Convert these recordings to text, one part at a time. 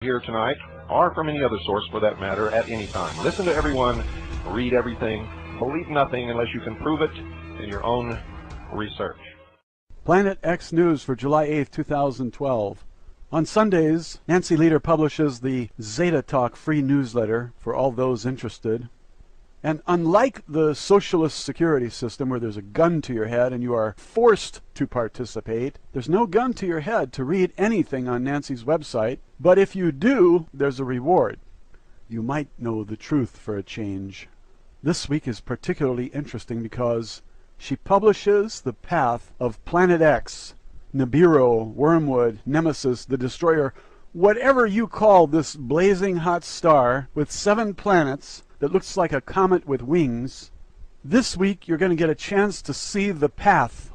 here tonight, or from any other source for that matter, at any time. Listen to everyone, read everything, believe nothing unless you can prove it in your own research. Planet X News for July 8th, 2012. On Sundays, Nancy Leader publishes the Zeta Talk free newsletter for all those interested. And unlike the socialist security system where there's a gun to your head and you are forced to participate, there's no gun to your head to read anything on Nancy's website. But if you do, there's a reward. You might know the truth for a change. This week is particularly interesting because she publishes the path of Planet X, NIBIRU, Wormwood, Nemesis, the Destroyer, whatever you call this blazing hot star with 7 planets that looks like a comet with wings. This week you're going to get a chance to see the path.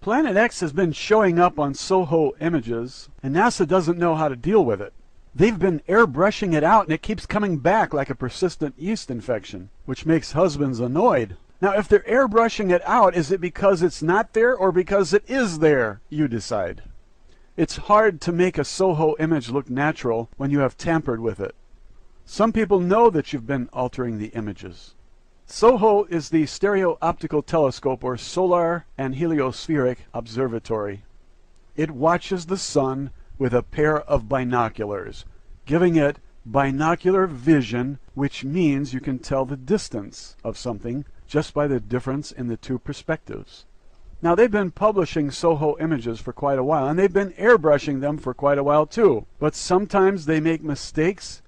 Planet X has been showing up on Soho images, and NASA doesn't know how to deal with it. They've been airbrushing it out, and it keeps coming back like a persistent yeast infection, which makes husbands annoyed. Now, if they're airbrushing it out, is it because it's not there or because it is there? You decide. It's hard to make a Soho image look natural when you have tampered with it. Some people know that you've been altering the images. SOHO is the Stereo Optical Telescope, or Solar and Heliospheric Observatory. It watches the sun with a pair of binoculars, giving it binocular vision, which means you can tell the distance of something just by the difference in the two perspectives. Now, they've been publishing SOHO images for quite a while, and they've been airbrushing them for quite a while too. But sometimes they make mistakes,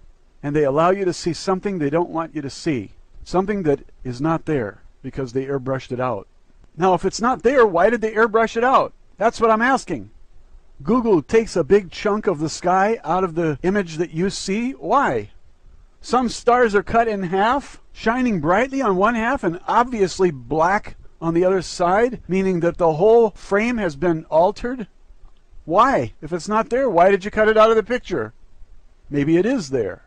and they allow you to see something they don't want you to see. Something that is not there because they airbrushed it out. Now, if it's not there, why did they airbrush it out? That's what I'm asking. Google takes a big chunk of the sky out of the image that you see. Why? Some stars are cut in half, shining brightly on one half and obviously black on the other side, meaning that the whole frame has been altered. Why? If it's not there, why did you cut it out of the picture? Maybe it is there.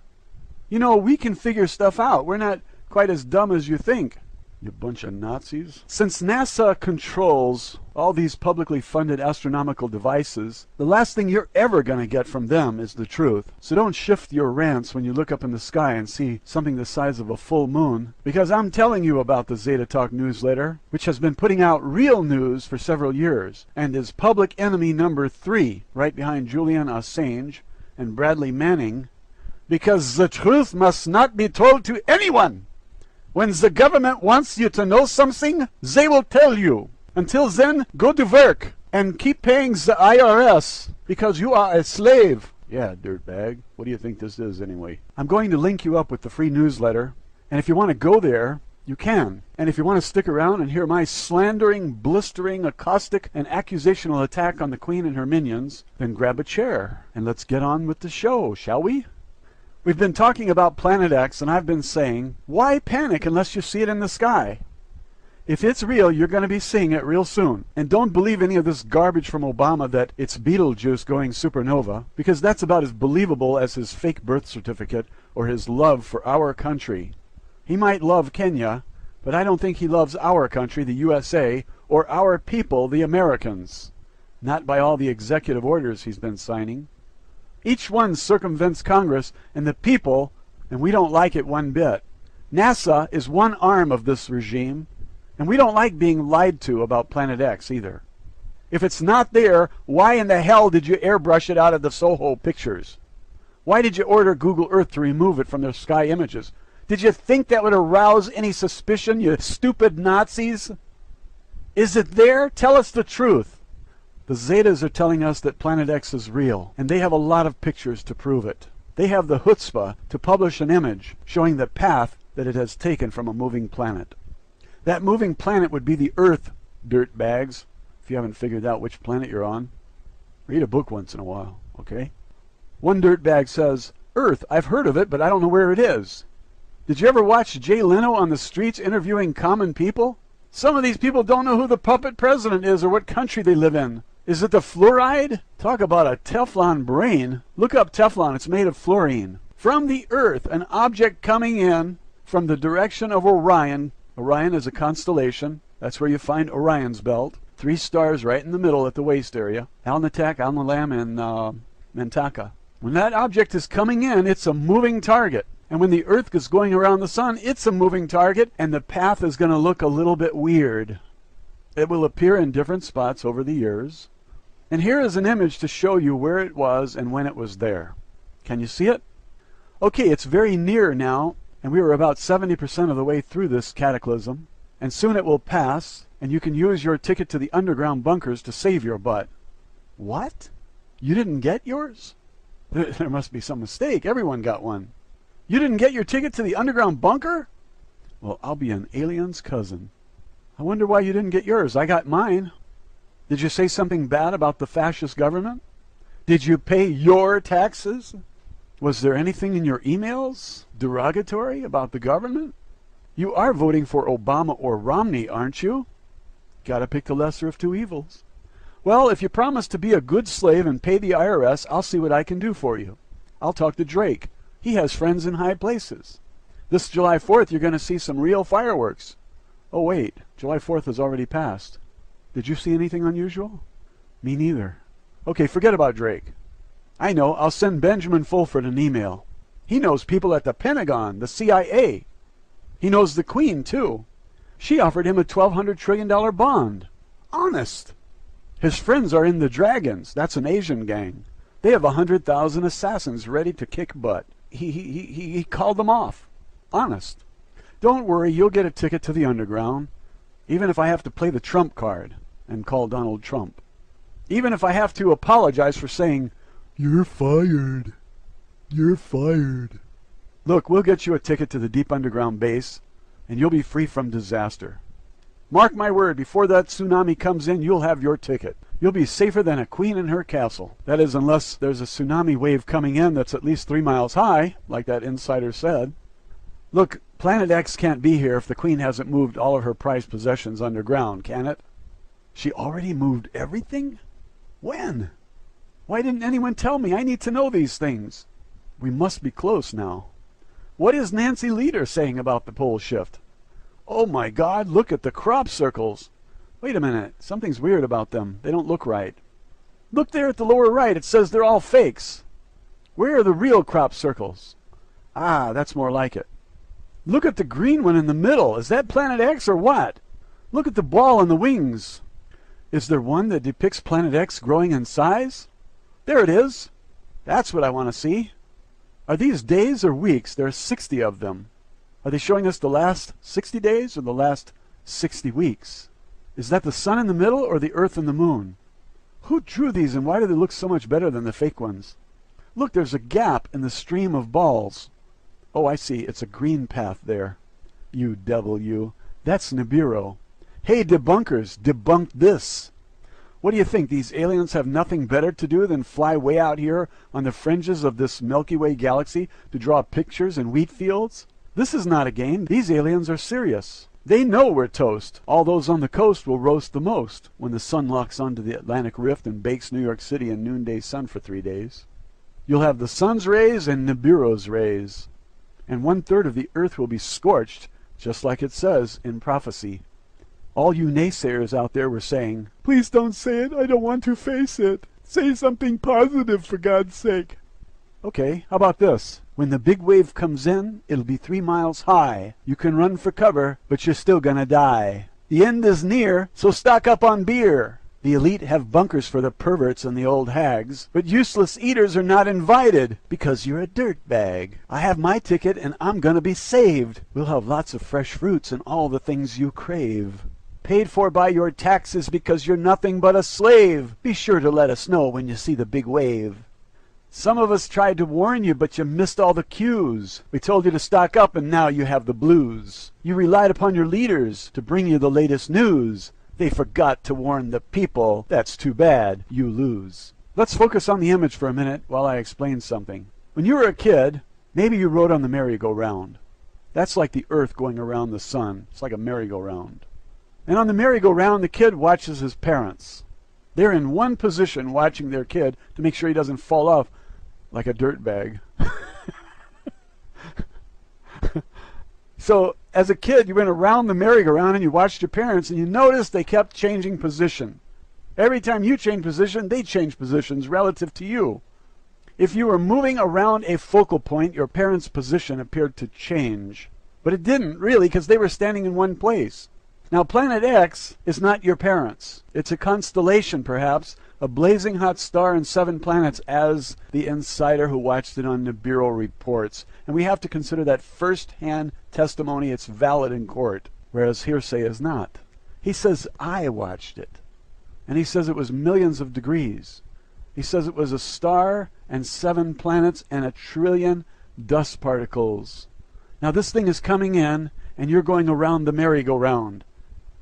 You know, we can figure stuff out. We're not quite as dumb as you think, you bunch of Nazis. Since NASA controls all these publicly funded astronomical devices, the last thing you're ever going to get from them is the truth. So don't shift your rants when you look up in the sky and see something the size of a full moon, because I'm telling you about the Zeta Talk newsletter, which has been putting out real news for several years, and is public enemy number 3, right behind Julian Assange and Bradley Manning, because the truth must not be told to anyone. When the government wants you to know something, they will tell you. Until then, go to work and keep paying the IRS because you are a slave. Yeah, dirtbag. What do you think this is anyway? I'm going to link you up with the free newsletter, and if you want to go there, you can. And if you want to stick around and hear my slandering, blistering, caustic, and accusational attack on the Queen and her minions, then grab a chair and let's get on with the show, shall we? We've been talking about Planet X, and I've been saying, why panic unless you see it in the sky? If it's real, you're going to be seeing it real soon. And don't believe any of this garbage from Obama that it's Beetlejuice going supernova, because that's about as believable as his fake birth certificate or his love for our country. He might love Kenya, but I don't think he loves our country, the USA, or our people, the Americans. Not by all the executive orders he's been signing. Each one circumvents Congress and the people, and we don't like it one bit. NASA is one arm of this regime, and we don't like being lied to about Planet X either. If it's not there, why in the hell did you airbrush it out of the Soho pictures? Why did you order Google Earth to remove it from their sky images? Did you think that would arouse any suspicion, you stupid Nazis? Is it there? Tell us the truth. The Zetas are telling us that Planet X is real, and they have a lot of pictures to prove it. They have the chutzpah to publish an image showing the path that it has taken from a moving planet. That moving planet would be the Earth, dirtbags, if you haven't figured out which planet you're on. Read a book once in a while, okay? One dirtbag says, Earth, I've heard of it, but I don't know where it is. Did you ever watch Jay Leno on the streets interviewing common people? Some of these people don't know who the puppet president is or what country they live in. Is it the fluoride? Talk about a Teflon brain. Look up Teflon. It's made of fluorine. From the Earth, an object coming in from the direction of Orion. Orion is a constellation. That's where you find Orion's belt. 3 stars right in the middle at the waist area. Alnitak, Alnilam, and Mentaka. When that object is coming in, it's a moving target. And when the Earth is going around the sun, it's a moving target, and the path is going to look a little bit weird. It will appear in different spots over the years. And here is an image to show you where it was and when it was there. Can you see it? Okay, it's very near now, and we are about 70% of the way through this cataclysm. And soon it will pass, and you can use your ticket to the underground bunkers to save your butt. What? You didn't get yours? There must be some mistake. Everyone got one. You didn't get your ticket to the underground bunker? Well, I'll be an alien's cousin. I wonder why you didn't get yours. I got mine. Did you say something bad about the fascist government? Did you pay your taxes? Was there anything in your emails derogatory about the government? You are voting for Obama or Romney, aren't you? Gotta pick the lesser of two evils. Well, if you promise to be a good slave and pay the IRS, I'll see what I can do for you. I'll talk to Drake. He has friends in high places. This July 4th, you're going to see some real fireworks. Oh, wait. July 4th has already passed. Did you see anything unusual? Me neither. Okay, forget about Drake. I know. I'll send Benjamin Fulford an email. He knows people at the Pentagon, the CIA. He knows the Queen, too. She offered him a $1,200 trillion bond. Honest. His friends are in the Dragons. That's an Asian gang. They have 100,000 assassins ready to kick butt. He called them off. Honest. Don't worry, you'll get a ticket to the underground. Even if I have to play the Trump card and call Donald Trump. Even if I have to apologize for saying, "You're fired. You're fired." Look, we'll get you a ticket to the deep underground base, and you'll be free from disaster. Mark my word, before that tsunami comes in, you'll have your ticket. You'll be safer than a queen in her castle. That is, unless there's a tsunami wave coming in that's at least 3 miles high, like that insider said. Look, Planet X can't be here if the queen hasn't moved all of her prized possessions underground, can it? She already moved everything? When? Why didn't anyone tell me? I need to know these things. We must be close now. What is Nancy Leader saying about the pole shift? Oh my God, look at the crop circles. Wait a minute, something's weird about them. They don't look right. Look there at the lower right, it says they're all fakes. Where are the real crop circles? Ah, that's more like it. Look at the green one in the middle. Is that Planet X or what? Look at the ball and the wings. Is there one that depicts Planet X growing in size? There it is. That's what I want to see. Are these days or weeks? There are 60 of them. Are they showing us the last 60 days or the last 60 weeks? Is that the sun in the middle or the earth and the moon? Who drew these and why do they look so much better than the fake ones? Look, there's a gap in the stream of balls. Oh, I see. It's a green path there. You devil, you. That's NIBIRU. Hey, debunkers, debunk this. What do you think? These aliens have nothing better to do than fly way out here on the fringes of this Milky Way galaxy to draw pictures in wheat fields? This is not a game. These aliens are serious. They know we're toast. All those on the coast will roast the most when the sun locks onto the Atlantic Rift and bakes New York City in noonday sun for 3 days. You'll have the sun's rays and NIBIRU's rays. And 1/3 of the earth will be scorched, just like it says in prophecy. All you naysayers out there were saying, "Please don't say it. I don't want to face it. Say something positive, for God's sake." Okay, how about this? When the big wave comes in, it'll be 3 miles high. You can run for cover, but you're still gonna die. The end is near, so stock up on beer. The elite have bunkers for the perverts and the old hags, but useless eaters are not invited because you're a dirtbag. I have my ticket and I'm gonna be saved. We'll have lots of fresh fruits and all the things you crave. Paid for by your taxes because you're nothing but a slave. Be sure to let us know when you see the big wave. Some of us tried to warn you, but you missed all the cues. We told you to stock up and now you have the blues. You relied upon your leaders to bring you the latest news. They forgot to warn the people. That's too bad. You lose. Let's focus on the image for a minute while I explain something. When you were a kid, maybe you rode on the merry-go-round. That's like the earth going around the sun. It's like a merry-go-round. And on the merry-go-round, the kid watches his parents. They're in one position watching their kid to make sure he doesn't fall off like a dirtbag. So, as a kid, you went around the merry-go-round and you watched your parents and you noticed they kept changing position. Every time you changed position, they changed positions relative to you. If you were moving around a focal point, your parents' position appeared to change. But it didn't, really, because they were standing in one place. Now, Planet X is not your parents. It's a constellation, perhaps, a blazing hot star and 7 planets, as the insider who watched it on NIBIRU reports. And we have to consider that first-hand testimony. It's valid in court, whereas hearsay is not. He says, I watched it. And he says it was millions of degrees. He says it was a star and 7 planets and 1 trillion dust particles. Now this thing is coming in, and you're going around the merry-go-round.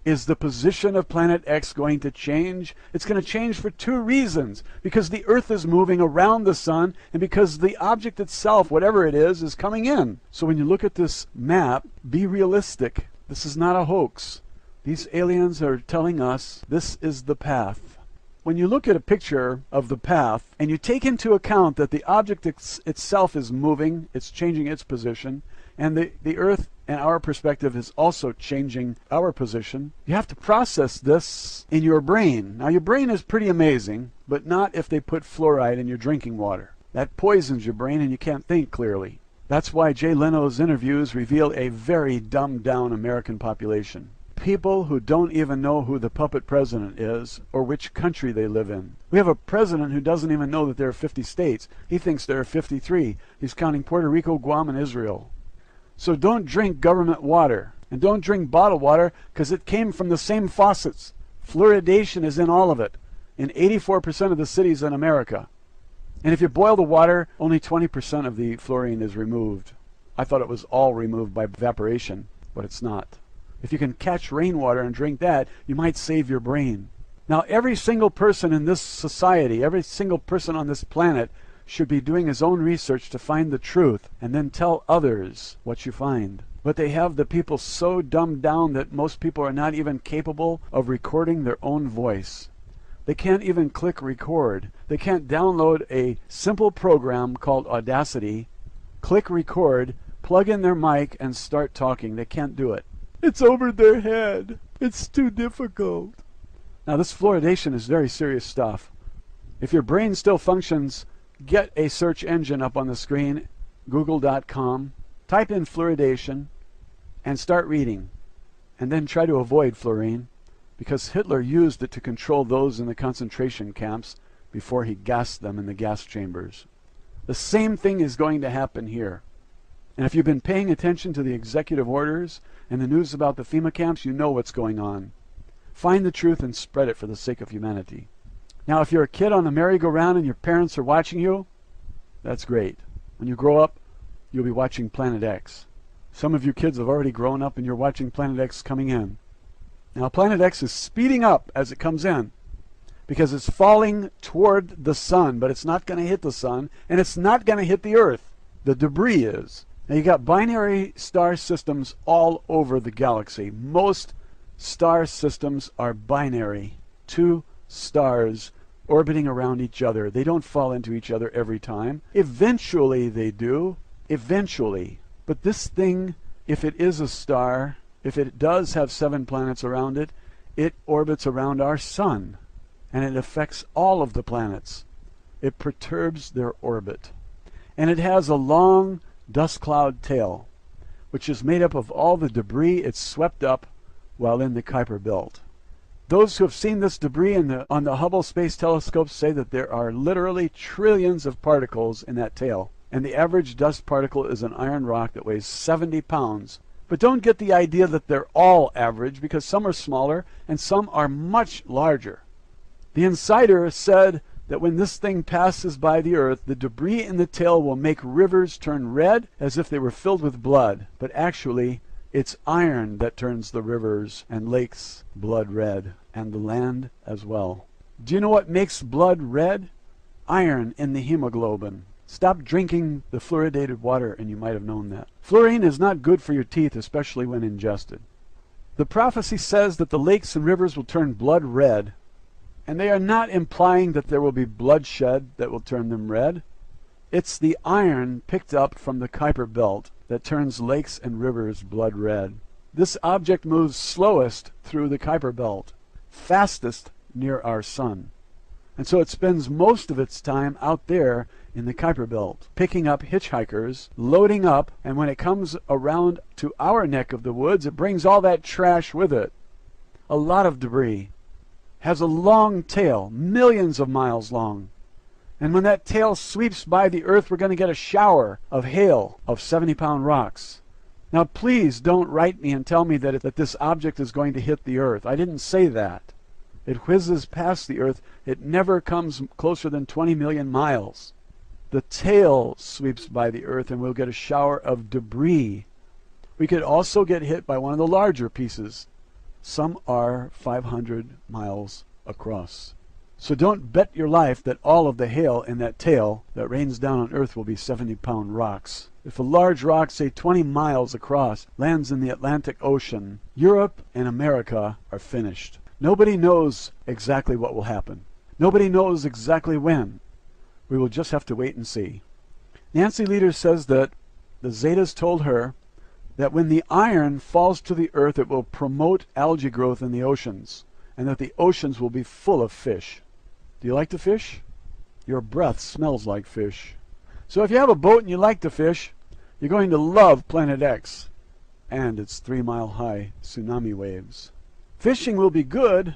Is the position of Planet X going to change? It's going to change for 2 reasons. Because the Earth is moving around the sun, and because the object itself, whatever it is coming in. So when you look at this map, be realistic. This is not a hoax. These aliens are telling us this is the path. When you look at a picture of the path, and you take into account that the object itself is moving, it's changing its position, and the Earth, in our perspective, is also changing our position, you have to process this in your brain. Now, your brain is pretty amazing, but not if they put fluoride in your drinking water. That poisons your brain, and you can't think clearly. That's why Jay Leno's interviews reveal a very dumbed-down American population. People who don't even know who the puppet president is or which country they live in. We have a president who doesn't even know that there are 50 states. He thinks there are 53. He's counting Puerto Rico, Guam, and Israel. So don't drink government water. And don't drink bottled water, because it came from the same faucets. Fluoridation is in all of it, in 84% of the cities in America. And if you boil the water, only 20% of the fluorine is removed. I thought it was all removed by evaporation, but it's not. If you can catch rainwater and drink that, you might save your brain. Now, every single person in this society, every single person on this planet should be doing his own research to find the truth and then tell others what you find. But they have the people so dumbed down that most people are not even capable of recording their own voice. They can't even click record. They can't download a simple program called Audacity, click record, plug in their mic, and start talking. They can't do it. It's over their head. It's too difficult. Now, this fluoridation is very serious stuff. If your brain still functions, get a search engine up on the screen, google.com, type in fluoridation, and start reading. And then try to avoid fluorine, because Hitler used it to control those in the concentration camps before he gassed them in the gas chambers. The same thing is going to happen here. And if you've been paying attention to the executive orders and the news about the FEMA camps, you know what's going on. Find the truth and spread it for the sake of humanity. Now, if you're a kid on the merry-go-round and your parents are watching you, that's great. When you grow up, you'll be watching Planet X. Some of you kids have already grown up and you're watching Planet X coming in. Now, Planet X is speeding up as it comes in because it's falling toward the sun, but it's not going to hit the sun, and it's not going to hit the Earth. The debris is. Now, you got binary star systems all over the galaxy. Most star systems are binary. 2 stars orbiting around each other. They don't fall into each other every time. Eventually they do. Eventually. But this thing, if it is a star, if it does have 7 planets around it, it orbits around our sun. And it affects all of the planets. It perturbs their orbit. And it has a long dust cloud tail, which is made up of all the debris it swept up while in the Kuiper Belt. Those who have seen this debris on the Hubble Space Telescope say that there are literally trillions of particles in that tail. And the average dust particle is an iron rock that weighs 70 pounds. But don't get the idea that they're all average, because some are smaller and some are much larger. The insider said that when this thing passes by the Earth, the debris in the tail will make rivers turn red as if they were filled with blood. But actually, it's iron that turns the rivers and lakes blood red, and the land as well. Do you know what makes blood red? Iron in the hemoglobin. Stop drinking the fluoridated water and you might have known that. Fluorine is not good for your teeth, especially when ingested. The prophecy says that the lakes and rivers will turn blood red, and they are not implying that there will be bloodshed that will turn them red. It's the iron picked up from the Kuiper Belt that turns lakes and rivers blood red. This object moves slowest through the Kuiper Belt, fastest near our sun. And so it spends most of its time out there in the Kuiper Belt, picking up hitchhikers, loading up, and when it comes around to our neck of the woods, it brings all that trash with it. A lot of debris. Has a long tail, millions of miles long. And when that tail sweeps by the earth, we're going to get a shower of hail of 70-pound rocks. Now, please don't write me and tell me that this object is going to hit the earth. I didn't say that. It whizzes past the earth. It never comes closer than 20 million miles. The tail sweeps by the earth and we'll get a shower of debris. We could also get hit by one of the larger pieces. Some are 500 miles across. So don't bet your life that all of the hail in that tail that rains down on earth will be 70-pound rocks. If a large rock, say 20 miles across, lands in the Atlantic Ocean, Europe and America are finished. Nobody knows exactly what will happen. Nobody knows exactly when. We will just have to wait and see. Nancy Lieder says that the Zetas told her that when the iron falls to the earth, it will promote algae growth in the oceans, and that the oceans will be full of fish. Do you like to fish? Your breath smells like fish. So if you have a boat and you like to fish, you're going to love Planet X and its 3-mile-high tsunami waves. Fishing will be good.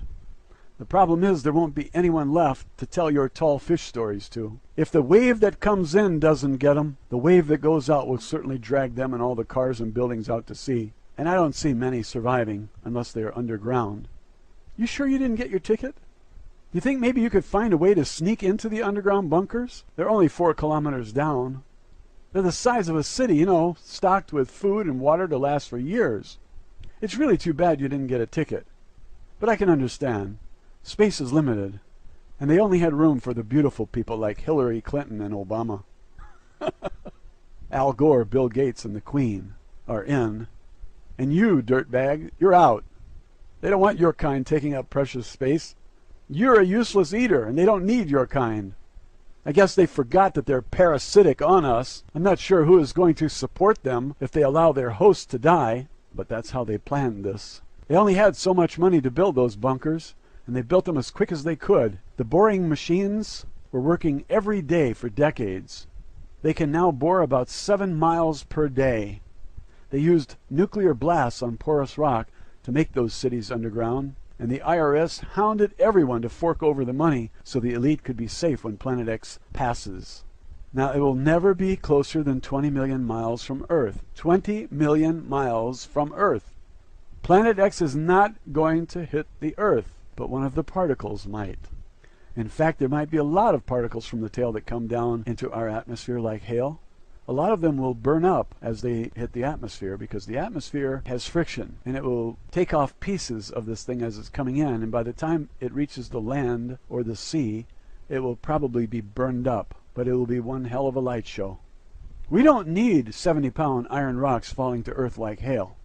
The problem is there won't be anyone left to tell your tall fish stories to. If the wave that comes in doesn't get them, the wave that goes out will certainly drag them and all the cars and buildings out to sea. And I don't see many surviving unless they are underground. You sure you didn't get your ticket? You think maybe you could find a way to sneak into the underground bunkers? They're only 4 kilometers down. They're the size of a city, you know, stocked with food and water to last for years. It's really too bad you didn't get a ticket. But I can understand. Space is limited, and they only had room for the beautiful people like Hillary Clinton and Obama. Al Gore, Bill Gates, and the Queen are in, and you, dirtbag, you're out. They don't want your kind taking up precious space. You're a useless eater, and they don't need your kind. I guess they forgot that they're parasitic on us. I'm not sure who is going to support them if they allow their host to die, but that's how they planned this. They only had so much money to build those bunkers, and they built them as quick as they could. The boring machines were working every day for decades. They can now bore about 7 miles per day. They used nuclear blasts on porous rock to make those cities underground, and the IRS hounded everyone to fork over the money so the elite could be safe when Planet X passes. Now, it will never be closer than 20 million miles from Earth. 20 million miles from Earth. Planet X is not going to hit the Earth, but one of the particles might. In fact, there might be a lot of particles from the tail that come down into our atmosphere like hail. A lot of them will burn up as they hit the atmosphere because the atmosphere has friction, and it will take off pieces of this thing as it's coming in, and by the time it reaches the land or the sea, it will probably be burned up, but it will be one hell of a light show. We don't need 70-pound iron rocks falling to Earth like hail.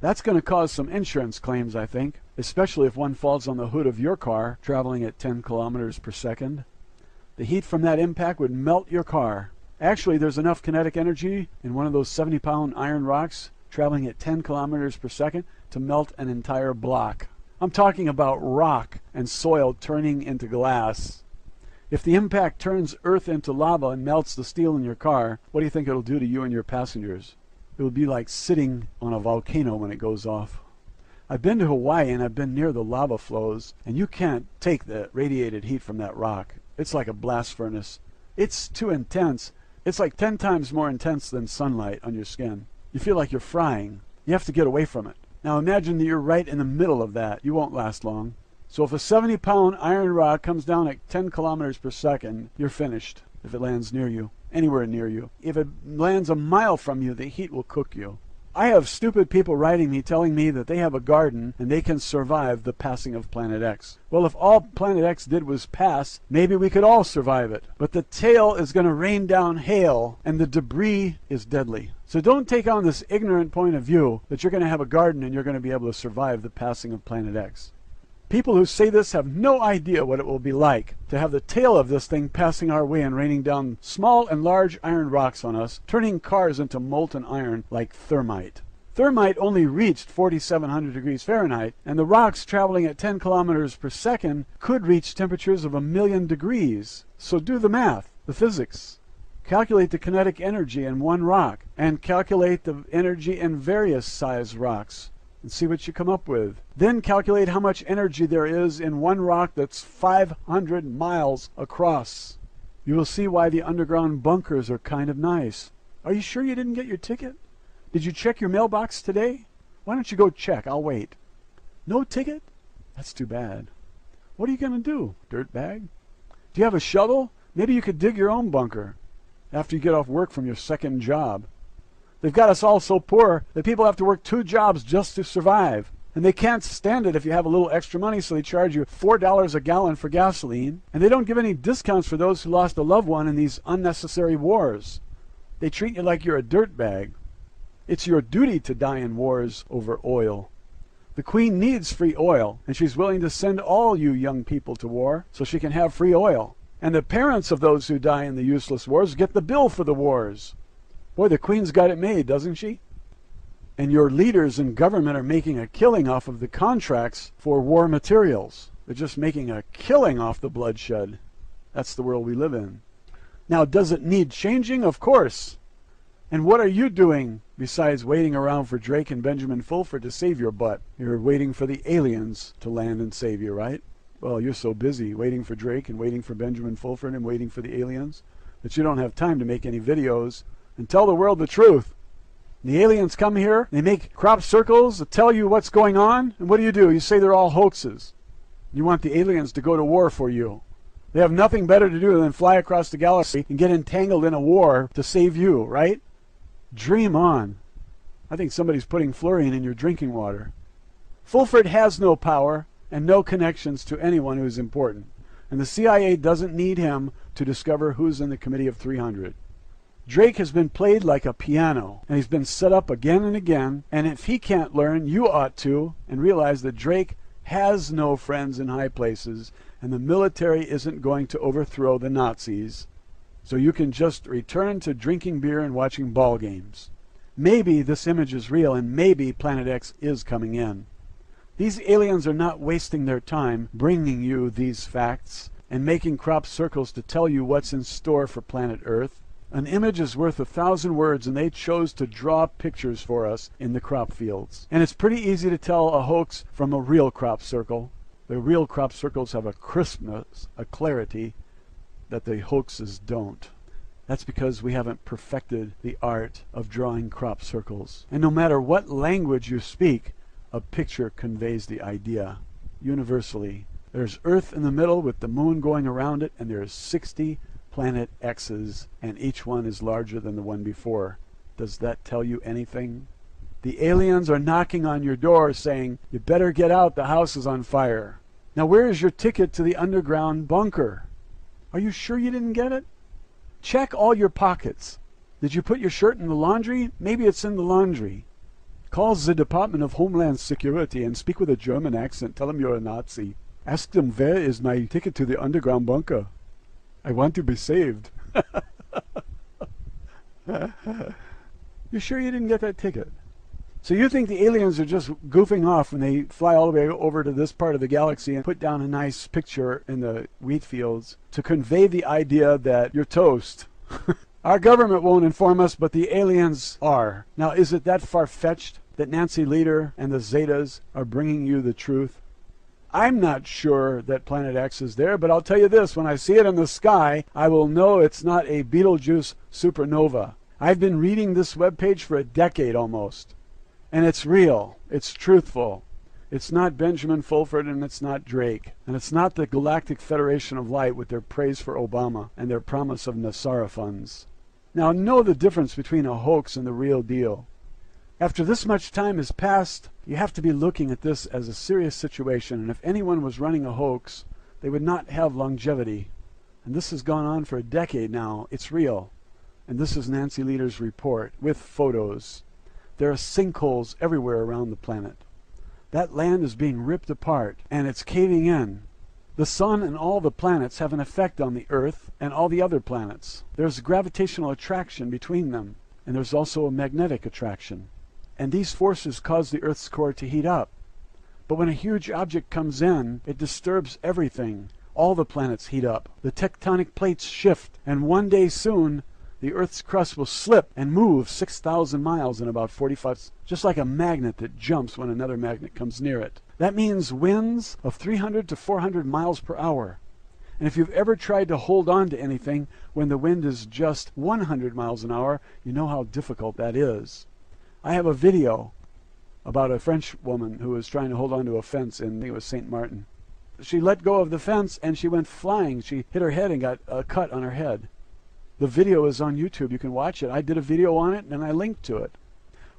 That's going to cause some insurance claims, I think, especially if one falls on the hood of your car traveling at 10 kilometers per second. The heat from that impact would melt your car. Actually, there's enough kinetic energy in one of those 70-pound iron rocks traveling at 10 kilometers per second to melt an entire block. I'm talking about rock and soil turning into glass. If the impact turns Earth into lava and melts the steel in your car, what do you think it'll do to you and your passengers? It would be like sitting on a volcano when it goes off. I've been to Hawaii and I've been near the lava flows, and you can't take the radiated heat from that rock. It's like a blast furnace. It's too intense. It's like 10 times more intense than sunlight on your skin. You feel like you're frying. You have to get away from it. Now imagine that you're right in the middle of that. You won't last long. So if a 70-pound iron rock comes down at 10 kilometers per second, you're finished if it lands near you, anywhere near you. If it lands a mile from you, the heat will cook you. I have stupid people writing me telling me that they have a garden and they can survive the passing of Planet X. Well, if all Planet X did was pass, maybe we could all survive it. But the tail is going to rain down hail, and the debris is deadly. So don't take on this ignorant point of view that you're going to have a garden and you're going to be able to survive the passing of Planet X. People who say this have no idea what it will be like to have the tail of this thing passing our way and raining down small and large iron rocks on us, turning cars into molten iron like thermite. Thermite only reached 4,700 degrees Fahrenheit, and the rocks traveling at 10 kilometers per second could reach temperatures of 1,000,000 degrees. So do the math, the physics. Calculate the kinetic energy in one rock, and calculate the energy in various size rocks, and see what you come up with. Then calculate how much energy there is in one rock that's 500 miles across. You will see why the underground bunkers are kind of nice. Are you sure you didn't get your ticket? Did you check your mailbox today? Why don't you go check? I'll wait. No ticket? That's too bad. What are you going to do, dirtbag? Do you have a shovel? Maybe you could dig your own bunker after you get off work from your second job. They've got us all so poor that people have to work 2 jobs just to survive. And they can't stand it if you have a little extra money, so they charge you $4 a gallon for gasoline. And they don't give any discounts for those who lost a loved one in these unnecessary wars. They treat you like you're a dirtbag. It's your duty to die in wars over oil. The Queen needs free oil, and she's willing to send all you young people to war so she can have free oil. And the parents of those who die in the useless wars get the bill for the wars. Boy, the Queen's got it made, doesn't she? And your leaders in government are making a killing off of the contracts for war materials. They're just making a killing off the bloodshed. That's the world we live in. Now, does it need changing? Of course. And what are you doing besides waiting around for Drake and Benjamin Fulford to save your butt? You're waiting for the aliens to land and save you, right? Well, you're so busy waiting for Drake and waiting for Benjamin Fulford and waiting for the aliens that you don't have time to make any videos and tell the world the truth. The aliens come here, they make crop circles to tell you what's going on, and what do? You say they're all hoaxes. You want the aliens to go to war for you. They have nothing better to do than fly across the galaxy and get entangled in a war to save you, right? Dream on. I think somebody's putting fluorine in your drinking water. Fulford has no power and no connections to anyone who's important. And the CIA doesn't need him to discover who's in the Committee of 300. Drake has been played like a piano, and he's been set up again and again, and if he can't learn, you ought to, and realize that Drake has no friends in high places, and the military isn't going to overthrow the Nazis. So you can just return to drinking beer and watching ball games. Maybe this image is real, and maybe Planet X is coming in. These aliens are not wasting their time bringing you these facts and making crop circles to tell you what's in store for planet Earth. An image is worth 1,000 words, and they chose to draw pictures for us in the crop fields. And it's pretty easy to tell a hoax from a real crop circle. The real crop circles have a crispness, a clarity that the hoaxes don't. That's because we haven't perfected the art of drawing crop circles. And no matter what language you speak, a picture conveys the idea universally. There's Earth in the middle with the moon going around it, and there's 60 planet X's, and each one is larger than the one before. Does that tell you anything? The aliens are knocking on your door saying, you better get out, the house is on fire. Now where is your ticket to the underground bunker? Are you sure you didn't get it? Check all your pockets. Did you put your shirt in the laundry? Maybe it's in the laundry. Call the Department of Homeland Security and speak with a German accent. Tell them you're a Nazi. Ask them, where is my ticket to the underground bunker? I want to be saved. You sure you didn't get that ticket? So you think the aliens are just goofing off when they fly all the way over to this part of the galaxy and put down a nice picture in the wheat fields to convey the idea that you're toast? Our government won't inform us, but the aliens are. Now, is it that far-fetched that Nancy Leader and the Zetas are bringing you the truth? I'm not sure that Planet X is there, but I'll tell you this, when I see it in the sky, I will know it's not a Betelgeuse supernova. I've been reading this webpage for a decade almost, and it's real, it's truthful. It's not Benjamin Fulford, and it's not Drake, and it's not the Galactic Federation of Light with their praise for Obama and their promise of Nasara funds. Now, know the difference between a hoax and the real deal. After this much time has passed, you have to be looking at this as a serious situation, and if anyone was running a hoax, they would not have longevity. And this has gone on for a decade now. It's real. And this is Nancy Leader's report with photos. There are sinkholes everywhere around the planet. That land is being ripped apart, and it's caving in. The sun and all the planets have an effect on the Earth and all the other planets. There's gravitational attraction between them, and there's also a magnetic attraction. and these forces cause the Earth's core to heat up. But when a huge object comes in, it disturbs everything. All the planets heat up. The tectonic plates shift, and one day soon, the Earth's crust will slip and move 6,000 miles in about 45, just like a magnet that jumps when another magnet comes near it. That means winds of 300 to 400 miles per hour. And if you've ever tried to hold on to anything when the wind is just 100 miles an hour, you know how difficult that is. I have a video about a French woman who was trying to hold on to a fence in, I think it was St. Martin. She let go of the fence and she went flying. She hit her head and got a cut on her head. The video is on YouTube. You can watch it. I did a video on it and I linked to it.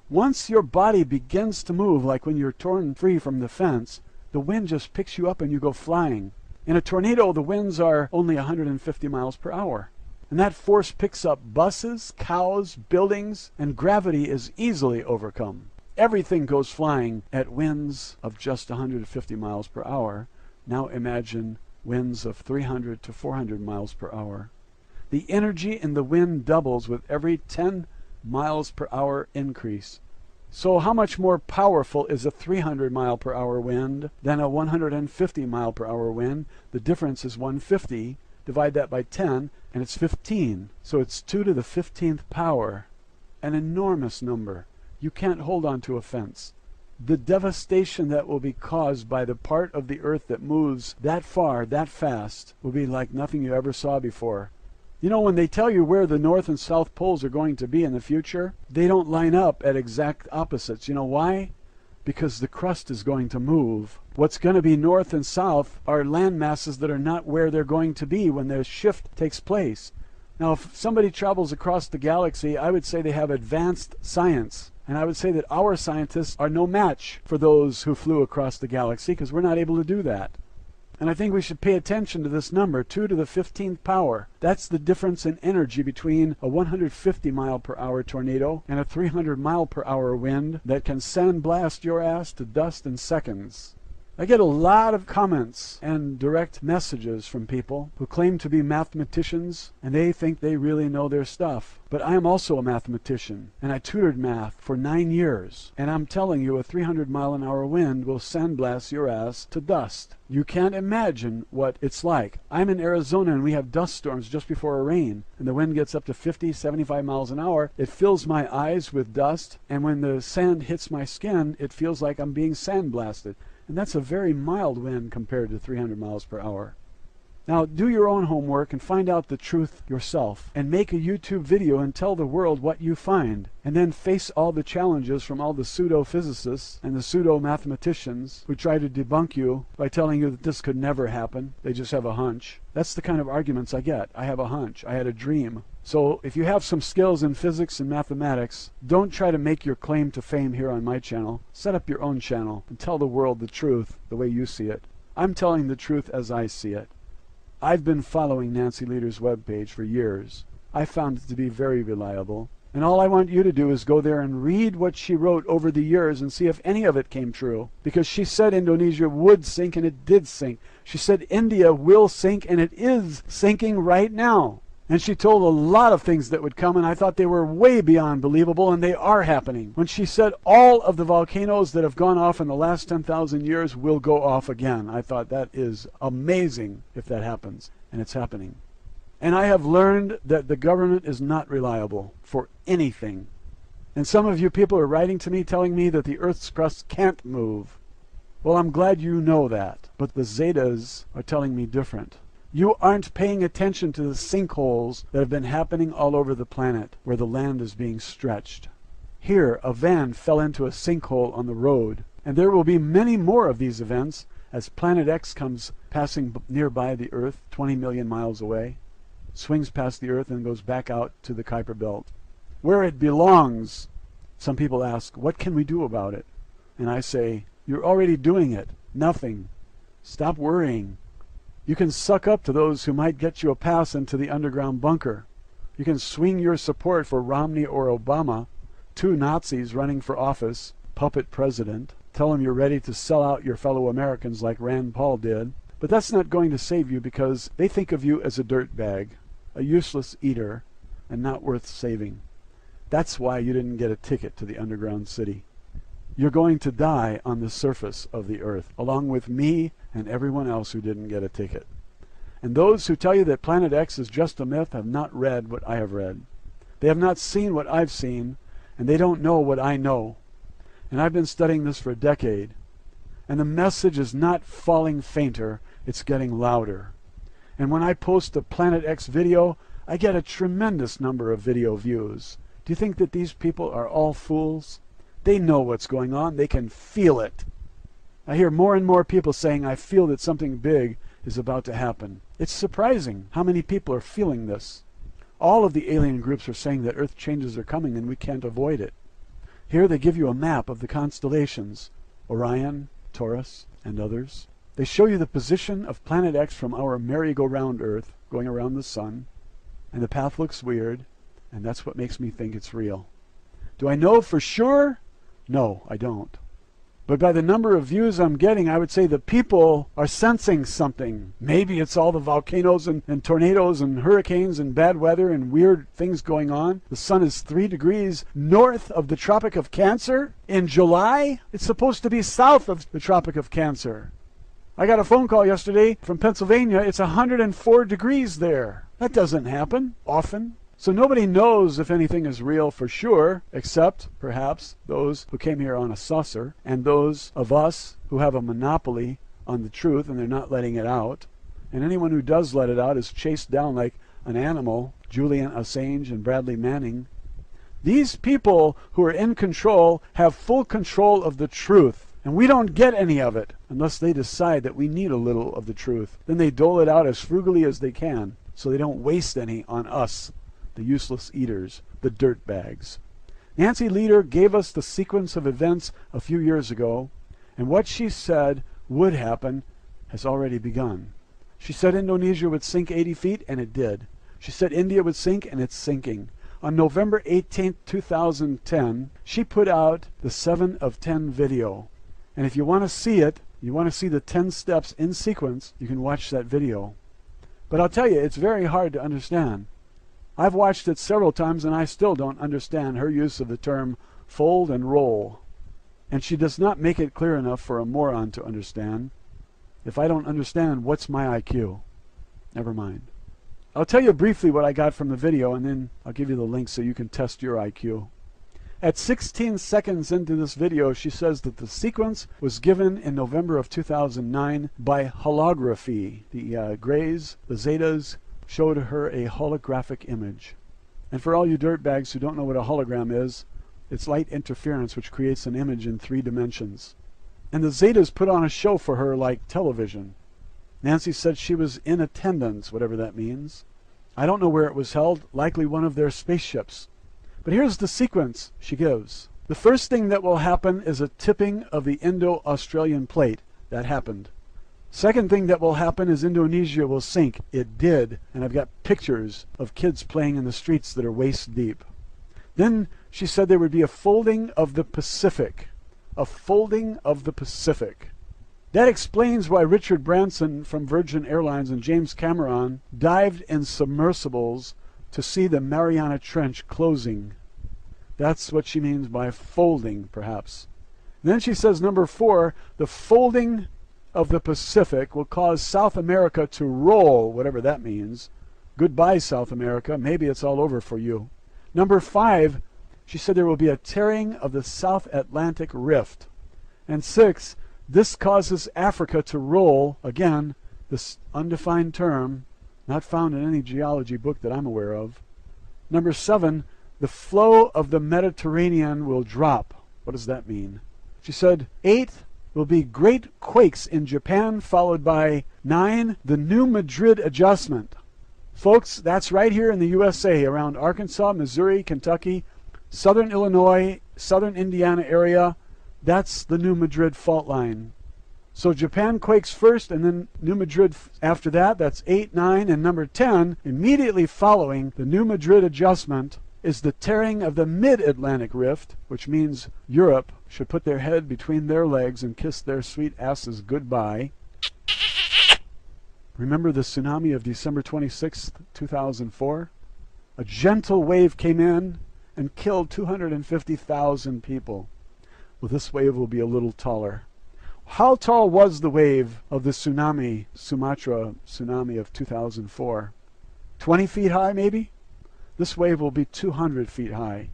Once your body begins to move, like when you're torn free from the fence, the wind just picks you up and you go flying. In a tornado, the winds are only 150 miles per hour. And that force picks up buses, cows, buildings, and gravity is easily overcome. Everything goes flying at winds of just 150 miles per hour. Now imagine winds of 300 to 400 miles per hour. The energy in the wind doubles with every 10 miles per hour increase. So how much more powerful is a 300 mile per hour wind than a 150 mile per hour wind? The difference is 150. Divide that by 10 and it's 15. So it's 2 to the 15th power. An enormous number. You can't hold on to a fence. The devastation that will be caused by the part of the Earth that moves that far, that fast, will be like nothing you ever saw before. You know, when they tell you where the North and South poles are going to be in the future, they don't line up at exact opposites. You know why? Because the crust is going to move. What's going to be north and south are land masses that are not where they're going to be when the shift takes place. Now, if somebody travels across the galaxy, I would say they have advanced science. And I would say that our scientists are no match for those who flew across the galaxy because we're not able to do that. And I think we should pay attention to this number, 2 to the 15th power. That's the difference in energy between a 150 mile per hour tornado and a 300 mile per hour wind that can sandblast your ass to dust in seconds. I get a lot of comments and direct messages from people who claim to be mathematicians and they think they really know their stuff. But I am also a mathematician and I tutored math for 9 years. And I'm telling you, a 300 mile an hour wind will sandblast your ass to dust. You can't imagine what it's like. I'm in Arizona and we have dust storms just before a rain. And the wind gets up to 50, 75 miles an hour. It fills my eyes with dust. And when the sand hits my skin, it feels like I'm being sandblasted. And that's a very mild wind compared to 300 miles per hour. Now, do your own homework and find out the truth yourself. And make a YouTube video and tell the world what you find. And then face all the challenges from all the pseudo-physicists and the pseudo-mathematicians who try to debunk you by telling you that this could never happen. They just have a hunch. That's the kind of arguments I get. I have a hunch. I had a dream. So if you have some skills in physics and mathematics, don't try to make your claim to fame here on my channel. Set up your own channel and tell the world the truth the way you see it. I'm telling the truth as I see it. I've been following Nancy Lieder's webpage for years. I found it to be very reliable. And all I want you to do is go there and read what she wrote over the years and see if any of it came true. Because she said Indonesia would sink and it did sink. She said India will sink and it is sinking right now. And she told a lot of things that would come, and I thought they were way beyond believable, and they are happening. When she said all of the volcanoes that have gone off in the last 10,000 years will go off again, I thought that is amazing if that happens, and it's happening. And I have learned that the government is not reliable for anything. And some of you people are writing to me telling me that the Earth's crust can't move. Well, I'm glad you know that, but the Zetas are telling me different. You aren't paying attention to the sinkholes that have been happening all over the planet where the land is being stretched. Here, a van fell into a sinkhole on the road, and there will be many more of these events as Planet X comes passing nearby the Earth, 20 million miles away, swings past the Earth and goes back out to the Kuiper Belt, where it belongs. Some people ask, what can we do about it? And I say, you're already doing it. Nothing. Stop worrying. You can suck up to those who might get you a pass into the underground bunker. You can swing your support for Romney or Obama, 2 Nazis running for office, puppet president. Tell them you're ready to sell out your fellow Americans like Rand Paul did. But that's not going to save you because they think of you as a dirtbag, a useless eater, and not worth saving. That's why you didn't get a ticket to the underground city. You're going to die on the surface of the earth, along with me and everyone else who didn't get a ticket. And those who tell you that Planet X is just a myth have not read what I have read. They have not seen what I've seen, and they don't know what I know. And I've been studying this for a decade. And the message is not falling fainter, it's getting louder. And when I post a Planet X video, I get a tremendous number of video views. Do you think that these people are all fools? They know what's going on. They can feel it. I hear more and more people saying, I feel that something big is about to happen. It's surprising how many people are feeling this. All of the alien groups are saying that Earth changes are coming and we can't avoid it. Here they give you a map of the constellations, Orion, Taurus, and others. They show you the position of Planet X from our merry-go-round Earth, going around the sun, and the path looks weird, and that's what makes me think it's real. Do I know for sure? No, I don't. But by the number of views I'm getting, I would say the people are sensing something. Maybe it's all the volcanoes and tornadoes and hurricanes and bad weather and weird things going on. The sun is 3 degrees north of the Tropic of Cancer in July. It's supposed to be south of the Tropic of Cancer. I got a phone call yesterday from Pennsylvania. It's 104 degrees there. That doesn't happen often. So nobody knows if anything is real for sure, except perhaps those who came here on a saucer and those of us who have a monopoly on the truth and they're not letting it out. And anyone who does let it out is chased down like an animal, Julian Assange and Bradley Manning. These people who are in control have full control of the truth, and we don't get any of it unless they decide that we need a little of the truth. Then they dole it out as frugally as they can so they don't waste any on us, the useless eaters, the dirt bags. Nancy Lieder gave us the sequence of events a few years ago, and what she said would happen has already begun. She said Indonesia would sink 80 feet, and it did. She said India would sink, and it's sinking. On November 18, 2010, she put out the 7 of 10 video. And if you want to see it, you want to see the 10 steps in sequence, you can watch that video. But I'll tell you, it's very hard to understand. I've watched it several times and I still don't understand her use of the term fold and roll. And she does not make it clear enough for a moron to understand. If I don't understand, what's my IQ? Never mind. I'll tell you briefly what I got from the video and then I'll give you the link so you can test your IQ. At 16 seconds into this video, she says that the sequence was given in November of 2009 by holography. The Greys, the Zetas, showed her a holographic image. And for all you dirtbags who don't know what a hologram is, it's light interference which creates an image in 3 dimensions. And the Zetas put on a show for her like television. Nancy said she was in attendance, whatever that means. I don't know where it was held, likely one of their spaceships. But here's the sequence she gives. The first thing that will happen is a tipping of the Indo-Australian plate. That happened. Second thing that will happen is Indonesia will sink. It did. And I've got pictures of kids playing in the streets that are waist deep. Then she said there would be a folding of the Pacific. A folding of the Pacific. That explains why Richard Branson from Virgin Airlines and James Cameron dived in submersibles to see the Mariana Trench closing. That's what she means by folding, perhaps. And then she says, number 4, the folding of the Pacific will cause South America to roll, whatever that means. Goodbye, South America. Maybe it's all over for you. Number 5, she said there will be a tearing of the South Atlantic Rift. And 6, this causes Africa to roll, again, this undefined term, not found in any geology book that I'm aware of. Number 7, the flow of the Mediterranean will drop. What does that mean? She said 8, will be great quakes in Japan, followed by 9, the New Madrid adjustment. Folks, that's right here in the USA, around Arkansas, Missouri, Kentucky, southern Illinois, southern Indiana area. That's the New Madrid fault line. So Japan quakes first, and then New Madrid after that. That's 8, 9, and number 10, immediately following the New Madrid adjustment, is the tearing of the Mid-Atlantic Rift, which means Europe should put their head between their legs and kiss their sweet asses goodbye. Remember the tsunami of December 26, 2004? A gentle wave came in, and killed 250,000 people. Well, this wave will be a little taller. How tall was the wave of the tsunami, Sumatra tsunami of 2004? 20 feet high, maybe? This wave will be 200 feet high,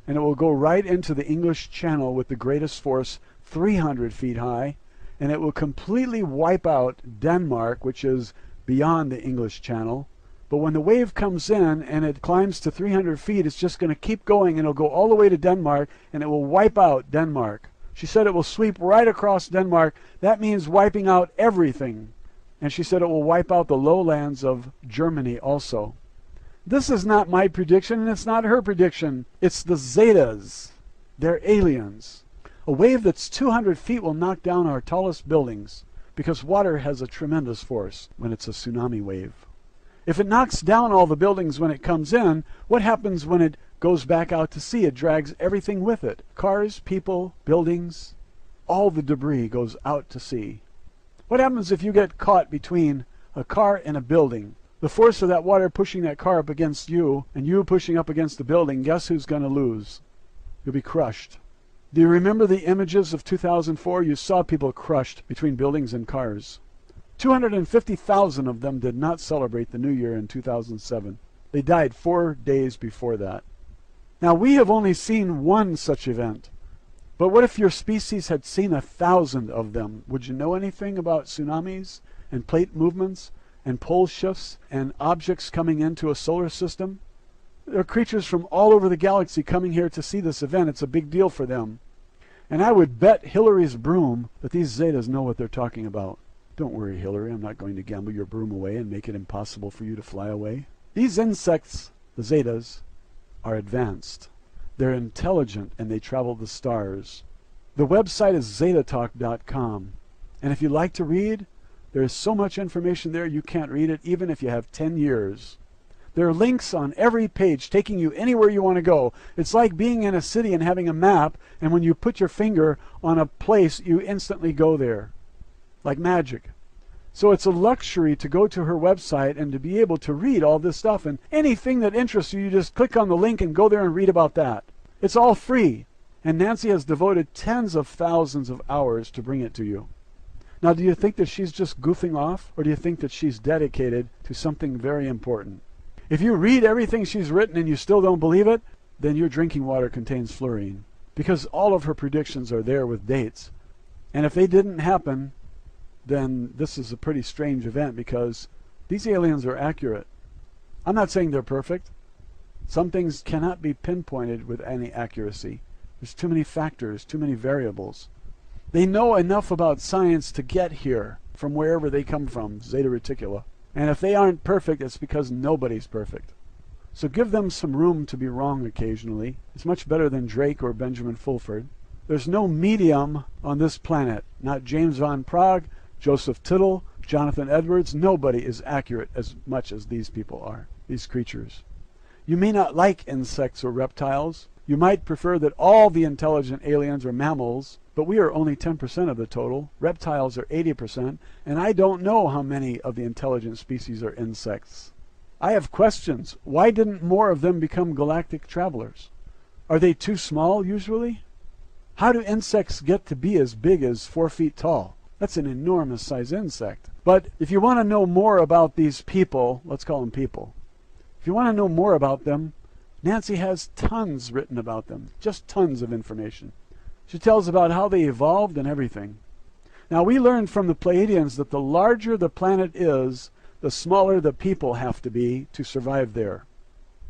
and it will go right into the English Channel with the greatest force, 300 feet high, and it will completely wipe out Denmark, which is beyond the English Channel. But when the wave comes in and it climbs to 300 feet, it's just going to keep going, and it'll go all the way to Denmark, and it will wipe out Denmark. She said it will sweep right across Denmark. That means wiping out everything. And she said it will wipe out the lowlands of Germany also. This is not my prediction, and it's not her prediction. It's the Zetas. They're aliens. A wave that's 200 feet will knock down our tallest buildings, because water has a tremendous force when it's a tsunami wave. If it knocks down all the buildings when it comes in, what happens when it goes back out to sea? It drags everything with it. Cars, people, buildings, all the debris goes out to sea. What happens if you get caught between a car and a building? The force of that water pushing that car up against you, and you pushing up against the building, guess who's going to lose? You'll be crushed. Do you remember the images of 2004? You saw people crushed between buildings and cars. 250,000 of them did not celebrate the New Year in 2007. They died 4 days before that. Now, we have only seen one such event. But what if your species had seen 1,000 of them? Would you know anything about tsunamis and plate movements and pole shifts and objects coming into a solar system? There are creatures from all over the galaxy coming here to see this event. It's a big deal for them. And I would bet Hillary's broom that these Zetas know what they're talking about. Don't worry, Hillary, I'm not going to gamble your broom away and make it impossible for you to fly away. These insects, the Zetas, are advanced. They're intelligent, and they travel the stars. The website is zetatalk.com. And if you like to read, there is so much information there you can't read it even if you have 10 years. There are links on every page taking you anywhere you want to go. It's like being in a city and having a map, and when you put your finger on a place, you instantly go there. Like magic. So it's a luxury to go to her website and to be able to read all this stuff, and anything that interests you, you just click on the link and go there and read about that. It's all free, and Nancy has devoted tens of thousands of hours to bring it to you. Now, do you think that she's just goofing off, or do you think that she's dedicated to something very important? If you read everything she's written and you still don't believe it, then your drinking water contains fluorine, because all of her predictions are there with dates. And if they didn't happen, then this is a pretty strange event, because these aliens are accurate. I'm not saying they're perfect. Some things cannot be pinpointed with any accuracy. There's too many factors, too many variables. They know enough about science to get here from wherever they come from, Zeta Reticula. And if they aren't perfect, it's because nobody's perfect. So give them some room to be wrong occasionally. It's much better than Drake or Benjamin Fulford. There's no medium on this planet. Not James Van Praagh, Joseph Tittle, Jonathan Edwards. Nobody is accurate as much as these people are, these creatures. You may not like insects or reptiles. You might prefer that all the intelligent aliens are mammals, but we are only 10% of the total. Reptiles are 80%, and I don't know how many of the intelligent species are insects. I have questions. Why didn't more of them become galactic travelers? Are they too small usually? How do insects get to be as big as 4 feet tall? That's an enormous size insect. But if you want to know more about these people, let's call them people. If you want to know more about them, Nancy has tons written about them, just tons of information. She tells about how they evolved and everything. Now, we learned from the Pleiadians that the larger the planet is, the smaller the people have to be to survive there.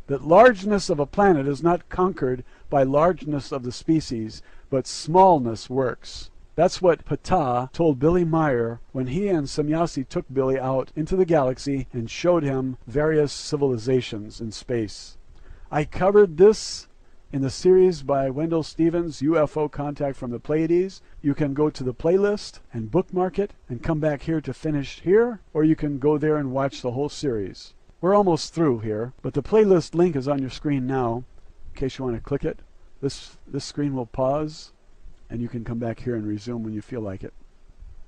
That largeness of a planet is not conquered by largeness of the species, but smallness works. That's what Ptah told Billy Meyer when he and Semyasi took Billy out into the galaxy and showed him various civilizations in space. I covered this in the series by Wendell Stevens, UFO Contact from the Pleiades. You can go to the playlist and bookmark it and come back here to finish here, or you can go there and watch the whole series. We're almost through here, but the playlist link is on your screen now, in case you want to click it. This screen will pause, and you can come back here and resume when you feel like it.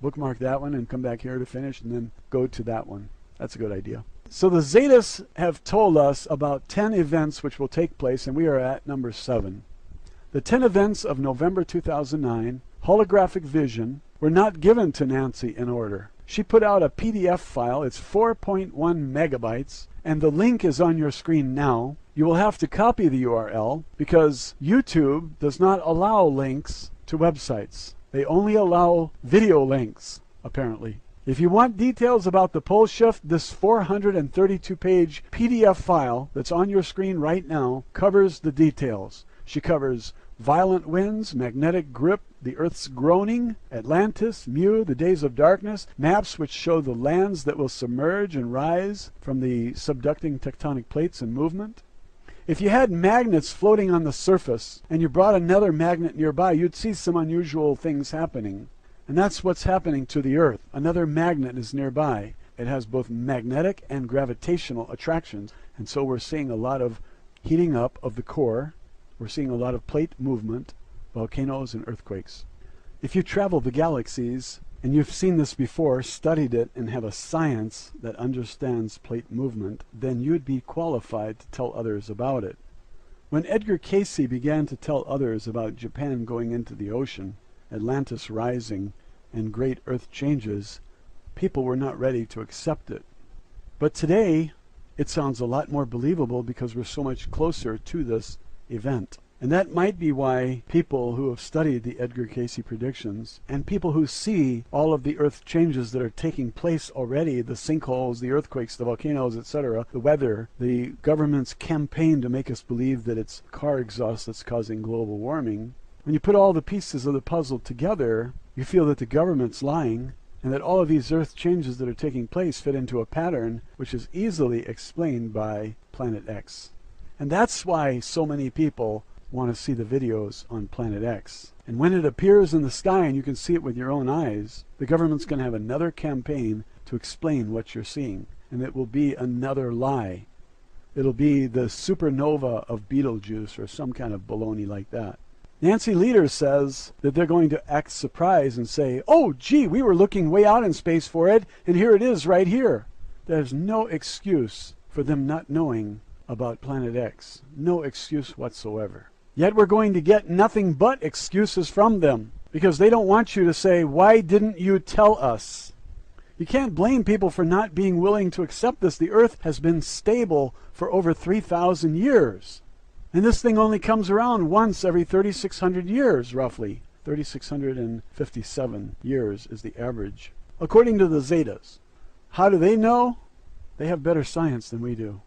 Bookmark that one and come back here to finish, and then go to that one. That's a good idea. So the Zetas have told us about 10 events which will take place, and we are at number 7. The 10 events of November 2009, holographic vision, were not given to Nancy in order. She put out a PDF file. It's 4.1 megabytes, and the link is on your screen now. You will have to copy the URL because YouTube does not allow links to websites. They only allow video links, apparently. If you want details about the pole shift, this 432-page PDF file that's on your screen right now covers the details. She covers violent winds, magnetic grip, the Earth's groaning, Atlantis, Mu, the days of darkness, maps which show the lands that will submerge and rise from the subducting tectonic plates in movement. If you had magnets floating on the surface and you brought another magnet nearby, you'd see some unusual things happening. And that's what's happening to the Earth. Another magnet is nearby. It has both magnetic and gravitational attractions. And so we're seeing a lot of heating up of the core. We're seeing a lot of plate movement, volcanoes, and earthquakes. If you travel the galaxies, and you've seen this before, studied it, and have a science that understands plate movement, then you'd be qualified to tell others about it. When Edgar Cayce began to tell others about Japan going into the ocean, Atlantis rising, and great earth changes, people were not ready to accept it. But today, it sounds a lot more believable because we're so much closer to this event. And that might be why people who have studied the Edgar Cayce predictions and people who see all of the earth changes that are taking place already, the sinkholes, the earthquakes, the volcanoes, etc., the weather, the government's campaign to make us believe that it's car exhaust that's causing global warming, when you put all the pieces of the puzzle together, you feel that the government's lying and that all of these earth changes that are taking place fit into a pattern which is easily explained by Planet X. And that's why so many people want to see the videos on Planet X. And when it appears in the sky and you can see it with your own eyes, the government's going to have another campaign to explain what you're seeing. And it will be another lie. It'll be the supernova of Betelgeuse or some kind of baloney like that. Nancy Leader says that they're going to act surprised and say, oh, gee, we were looking way out in space for it, and here it is right here. There's no excuse for them not knowing about Planet X. No excuse whatsoever. Yet we're going to get nothing but excuses from them because they don't want you to say, why didn't you tell us? You can't blame people for not being willing to accept this. The Earth has been stable for over 3,000 years. And this thing only comes around once every 3,600 years, roughly. 3,657 years is the average, according to the Zetas. How do they know? They have better science than we do.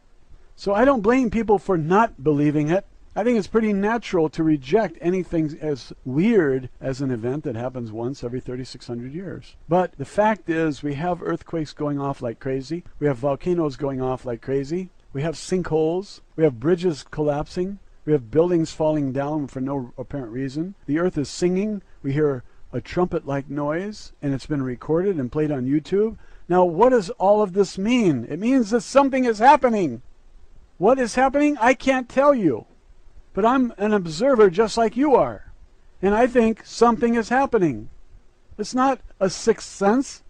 So I don't blame people for not believing it. I think it's pretty natural to reject anything as weird as an event that happens once every 3,600 years. But the fact is we have earthquakes going off like crazy. We have volcanoes going off like crazy. We have sinkholes. We have bridges collapsing. We have buildings falling down for no apparent reason. The earth is singing. We hear a trumpet-like noise, and it's been recorded and played on YouTube. Now, what does all of this mean? It means that something is happening. What is happening? I can't tell you. But I'm an observer just like you are. And I think something is happening. It's not a sixth sense.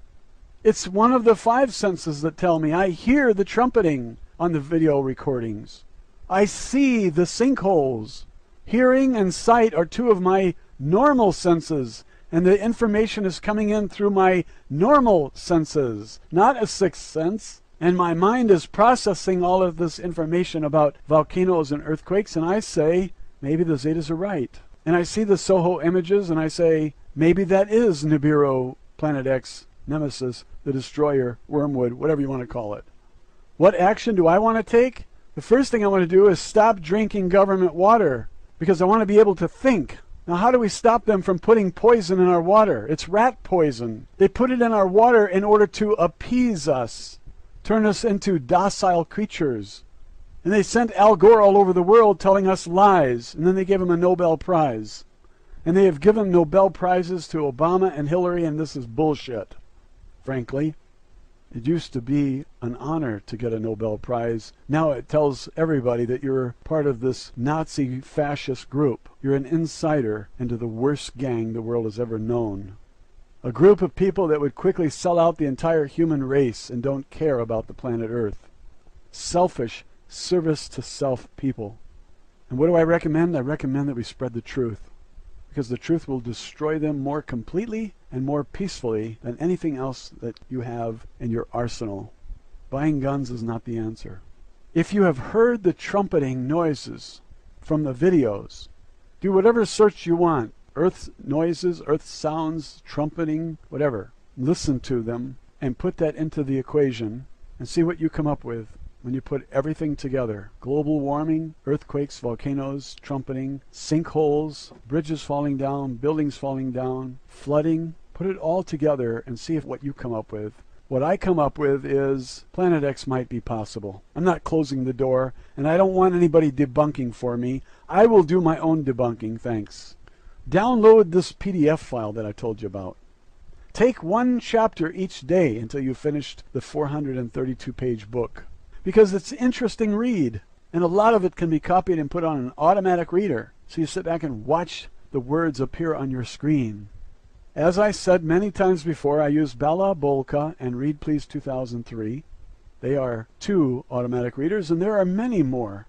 It's one of the 5 senses that tell me. I hear the trumpeting on the video recordings. I see the sinkholes. Hearing and sight are 2 of my normal senses, and the information is coming in through my normal senses, not a 6th sense. And my mind is processing all of this information about volcanoes and earthquakes, and I say, maybe the Zetas are right. And I see the Soho images, and I say, maybe that is NIBIRU, Planet X, Nemesis, the Destroyer, Wormwood, whatever you want to call it. What action do I want to take? The first thing I want to do is stop drinking government water because I want to be able to think. Now, how do we stop them from putting poison in our water? It's rat poison. They put it in our water in order to appease us, turn us into docile creatures. And they sent Al Gore all over the world telling us lies, and then they gave him a Nobel Prize. And they have given Nobel Prizes to Obama and Hillary, and this is bullshit, frankly. It used to be an honor to get a Nobel Prize. Now it tells everybody that you're part of this Nazi fascist group. You're an insider into the worst gang the world has ever known. A group of people that would quickly sell out the entire human race and don't care about the planet Earth. selfish, service-to-self people. And what do I recommend? I recommend that we spread the truth, because the truth will destroy them more completely and more peacefully than anything else that you have in your arsenal. Buying guns is not the answer. If you have heard the trumpeting noises from the videos, do whatever search you want. Earth noises, earth sounds, trumpeting, whatever. Listen to them and put that into the equation and see what you come up with when you put everything together. Global warming, earthquakes, volcanoes, trumpeting, sinkholes, bridges falling down, buildings falling down, flooding. Put it all together and see if what you come up with. What I come up with is Planet X might be possible. I'm not closing the door, and I don't want anybody debunking for me. I will do my own debunking, thanks. Download this PDF file that I told you about. Take one chapter each day until you've finished the 432-page book, because it's an interesting read, and a lot of it can be copied and put on an automatic reader, so you sit back and watch the words appear on your screen. As I said many times before, I use Bala Bolka and Read Please 2003. They are two automatic readers, and there are many more.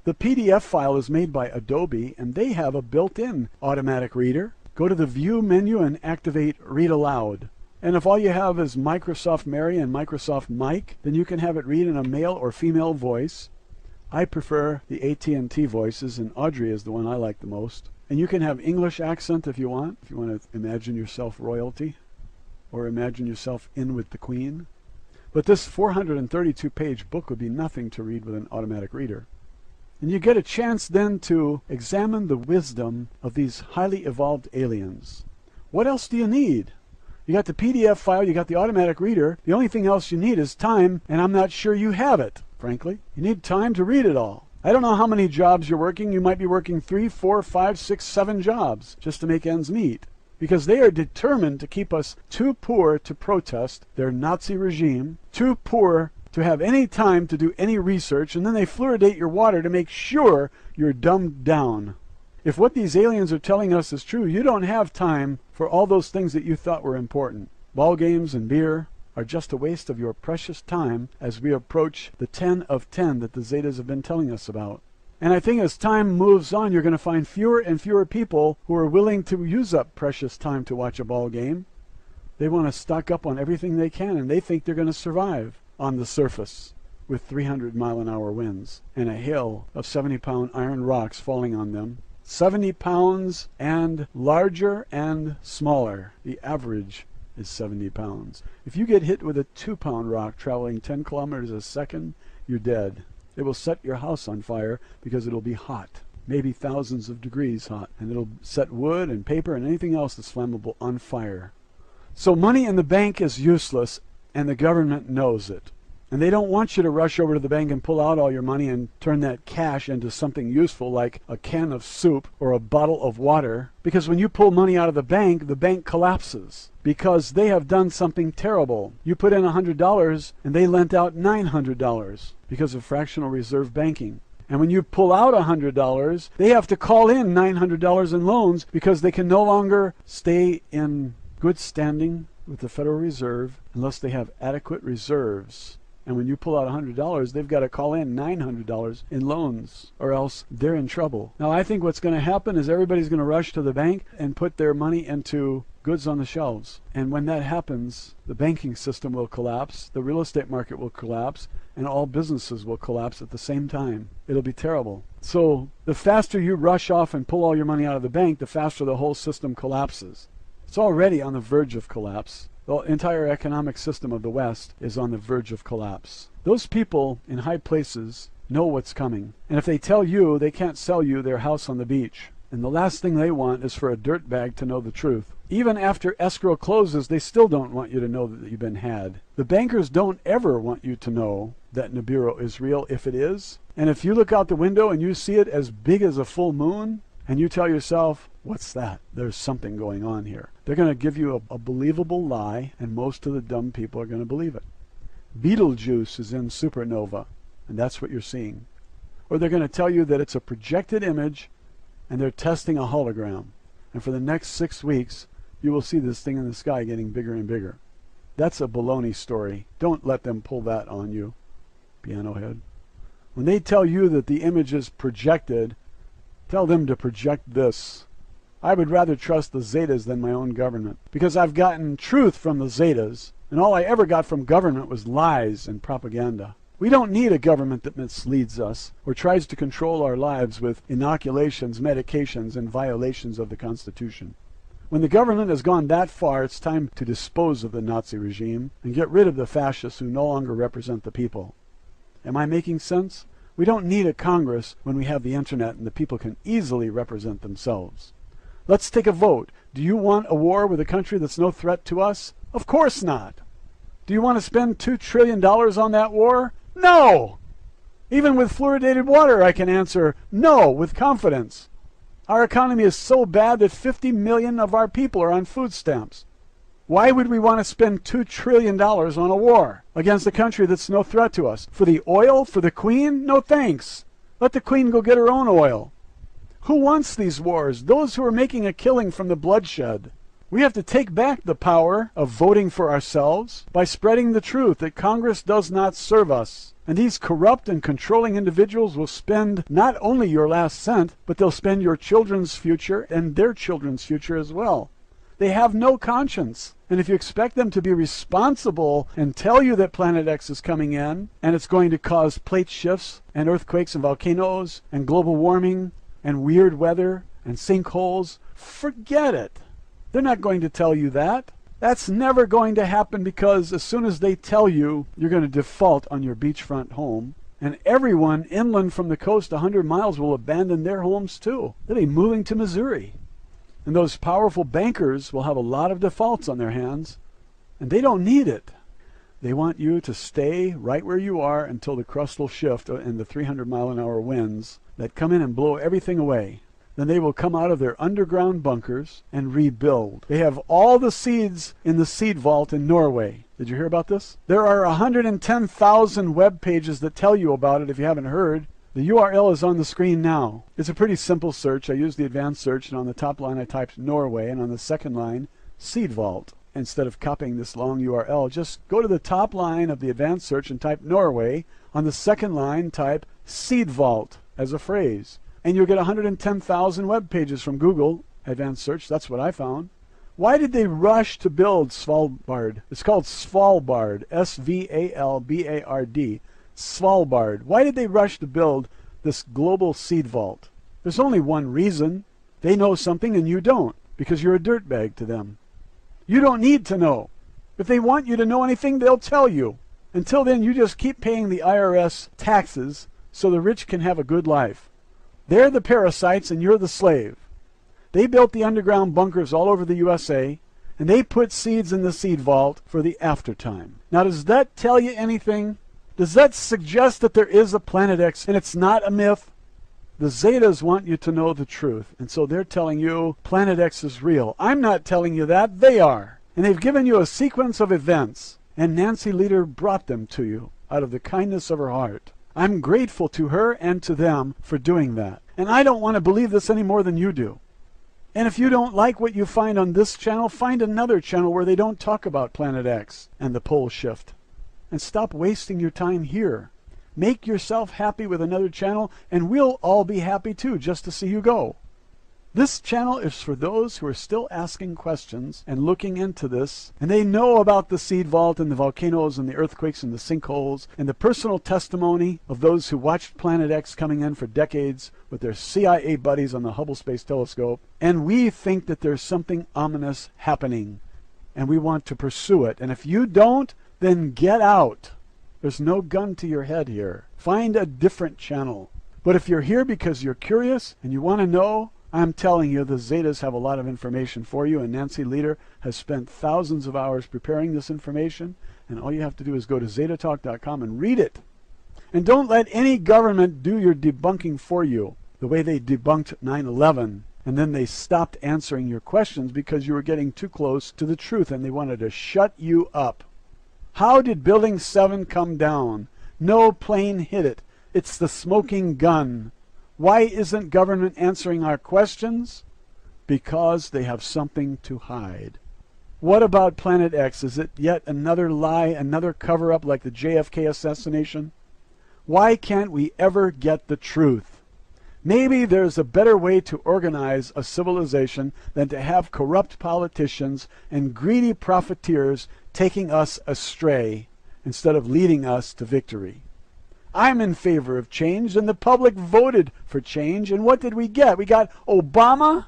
The PDF file is made by Adobe, and they have a built-in automatic reader. Go to the View menu and activate Read Aloud. And if all you have is Microsoft Mary and Microsoft Mike, then you can have it read in a male or female voice. I prefer the AT&T voices, and Audrey is the one I like the most. And you can have English accent if you want to imagine yourself royalty, or imagine yourself in with the Queen. But this 432-page book would be nothing to read with an automatic reader. And you get a chance then to examine the wisdom of these highly evolved aliens. What else do you need? You got the PDF file, you got the automatic reader. The only thing else you need is time, and I'm not sure you have it, frankly. You need time to read it all. I don't know how many jobs you're working. You might be working 3, 4, 5, 6, 7 jobs just to make ends meet, because they are determined to keep us too poor to protest their Nazi regime, too poor to have any time to do any research, and then they fluoridate your water to make sure you're dumbed down. If what these aliens are telling us is true, you don't have time for all those things that you thought were important. Ball games and beer are just a waste of your precious time as we approach the 10 of 10 that the Zetas have been telling us about. And I think as time moves on, you're going to find fewer and fewer people who are willing to use up precious time to watch a ball game. They want to stock up on everything they can, and they think they're going to survive on the surface with 300-mile-an-hour winds and a hail of 70-pound iron rocks falling on them. 70 pounds and larger and smaller. The average is 70 pounds. If you get hit with a 2-pound rock traveling 10 kilometers a second, you're dead. It will set your house on fire because it'll be hot, maybe thousands of degrees hot, and it'll set wood and paper and anything else that's flammable on fire. So money in the bank is useless, and the government knows it. And they don't want you to rush over to the bank and pull out all your money and turn that cash into something useful like a can of soup or a bottle of water. Because when you pull money out of the bank collapses. Because they have done something terrible. You put in $100 and they lent out $900 because of fractional reserve banking. And when you pull out $100, they have to call in $900 in loans because they can no longer stay in good standing with the Federal Reserve unless they have adequate reserves. And when you pull out $100, they've got to call in $900 in loans, or else they're in trouble. Now, I think what's going to happen is everybody's going to rush to the bank and put their money into goods on the shelves. And when that happens, the banking system will collapse, the real estate market will collapse, and all businesses will collapse at the same time. It'll be terrible. So the faster you rush off and pull all your money out of the bank, the faster the whole system collapses. It's already on the verge of collapse. The entire economic system of the West is on the verge of collapse. Those people in high places know what's coming. And if they tell you, they can't sell you their house on the beach. And the last thing they want is for a dirtbag to know the truth. Even after escrow closes, they still don't want you to know that you've been had. The bankers don't ever want you to know that NIBIRU is real if it is. And if you look out the window and you see it as big as a full moon, and you tell yourself, what's that? There's something going on here. They're going to give you a believable lie, and most of the dumb people are going to believe it. Betelgeuse is in supernova, and that's what you're seeing. Or they're going to tell you that it's a projected image, and they're testing a hologram. And for the next 6 weeks, you will see this thing in the sky getting bigger and bigger. That's a baloney story. Don't let them pull that on you. piano head. When they tell you that the image is projected, tell them to project this. I would rather trust the Zetas than my own government, because I've gotten truth from the Zetas, and all I ever got from government was lies and propaganda. We don't need a government that misleads us or tries to control our lives with inoculations, medications, and violations of the Constitution. When the government has gone that far, it's time to dispose of the Nazi regime and get rid of the fascists who no longer represent the people. Am I making sense? We don't need a Congress when we have the internet and the people can easily represent themselves. Let's take a vote. Do you want a war with a country that's no threat to us? Of course not. Do you want to spend $2 trillion on that war? No! Even with fluoridated water, I can answer no with confidence. Our economy is so bad that 50 million of our people are on food stamps. Why would we want to spend $2 trillion on a war against a country that's no threat to us? For the oil? For the Queen? No thanks. Let the Queen go get her own oil. Who wants these wars? Those who are making a killing from the bloodshed. We have to take back the power of voting for ourselves by spreading the truth that Congress does not serve us. And these corrupt and controlling individuals will spend not only your last cent, but they'll spend your children's future and their children's future as well. They have no conscience. And if you expect them to be responsible and tell you that Planet X is coming in, and it's going to cause plate shifts and earthquakes and volcanoes and global warming and weird weather and sinkholes, forget it. They're not going to tell you that. That's never going to happen, because as soon as they tell you, you're going to default on your beachfront home. And everyone inland from the coast 100 miles will abandon their homes too. They'll be moving to Missouri. And those powerful bankers will have a lot of defaults on their hands. And they don't need it. They want you to stay right where you are until the crust will shift and the 300-mile-an-hour winds that come in and blow everything away. Then they will come out of their underground bunkers and rebuild. They have all the seeds in the seed vault in Norway. Did you hear about this? There are 110,000 web pages that tell you about it if you haven't heard. The URL is on the screen now. It's a pretty simple search. I used the advanced search, and on the top line I typed Norway, and on the second line, seed vault. Instead of copying this long URL, just go to the top line of the advanced search and type Norway. On the second line, type seed vault as a phrase. And you'll get 110,000 web pages from Google, advanced search. That's what I found. Why did they rush to build Svalbard? It's called Svalbard, S-V-A-L-B-A-R-D, Svalbard. Why did they rush to build this global seed vault? There's only one reason. They know something and you don't, because you're a dirtbag to them. You don't need to know. If they want you to know anything, they'll tell you. Until then, you just keep paying the IRS taxes so the rich can have a good life. They're the parasites and you're the slave. They built the underground bunkers all over the USA, and they put seeds in the seed vault for the aftertime. Now, does that tell you anything? Does that suggest that there is a Planet X and it's not a myth? The Zetas want you to know the truth, and so they're telling you Planet X is real. I'm not telling you that. They are. And they've given you a sequence of events, and Nancy Leader brought them to you out of the kindness of her heart. I'm grateful to her and to them for doing that. And I don't want to believe this any more than you do. And if you don't like what you find on this channel, find another channel where they don't talk about Planet X and the pole shift. And stop wasting your time here. Make yourself happy with another channel, and we'll all be happy too, just to see you go. This channel is for those who are still asking questions and looking into this, and they know about the seed vault and the volcanoes and the earthquakes and the sinkholes and the personal testimony of those who watched Planet X coming in for decades with their CIA buddies on the Hubble Space Telescope. And we think that there's something ominous happening, and we want to pursue it. And if you don't, then get out. There's no gun to your head here. Find a different channel. But if you're here because you're curious and you want to know, I'm telling you, the Zetas have a lot of information for you, and Nancy Leader has spent thousands of hours preparing this information, and all you have to do is go to ZetaTalk.com and read it. And don't let any government do your debunking for you, the way they debunked 9/11, and then they stopped answering your questions because you were getting too close to the truth, and they wanted to shut you up. How did Building 7 come down? No plane hit it. It's the smoking gun. Why isn't government answering our questions? Because they have something to hide. What about Planet X? Is it yet another lie, another cover-up like the JFK assassination? Why can't we ever get the truth? Maybe there's a better way to organize a civilization than to have corrupt politicians and greedy profiteers taking us astray instead of leading us to victory. I'm in favor of change, and the public voted for change, and what did we get? We got Obama?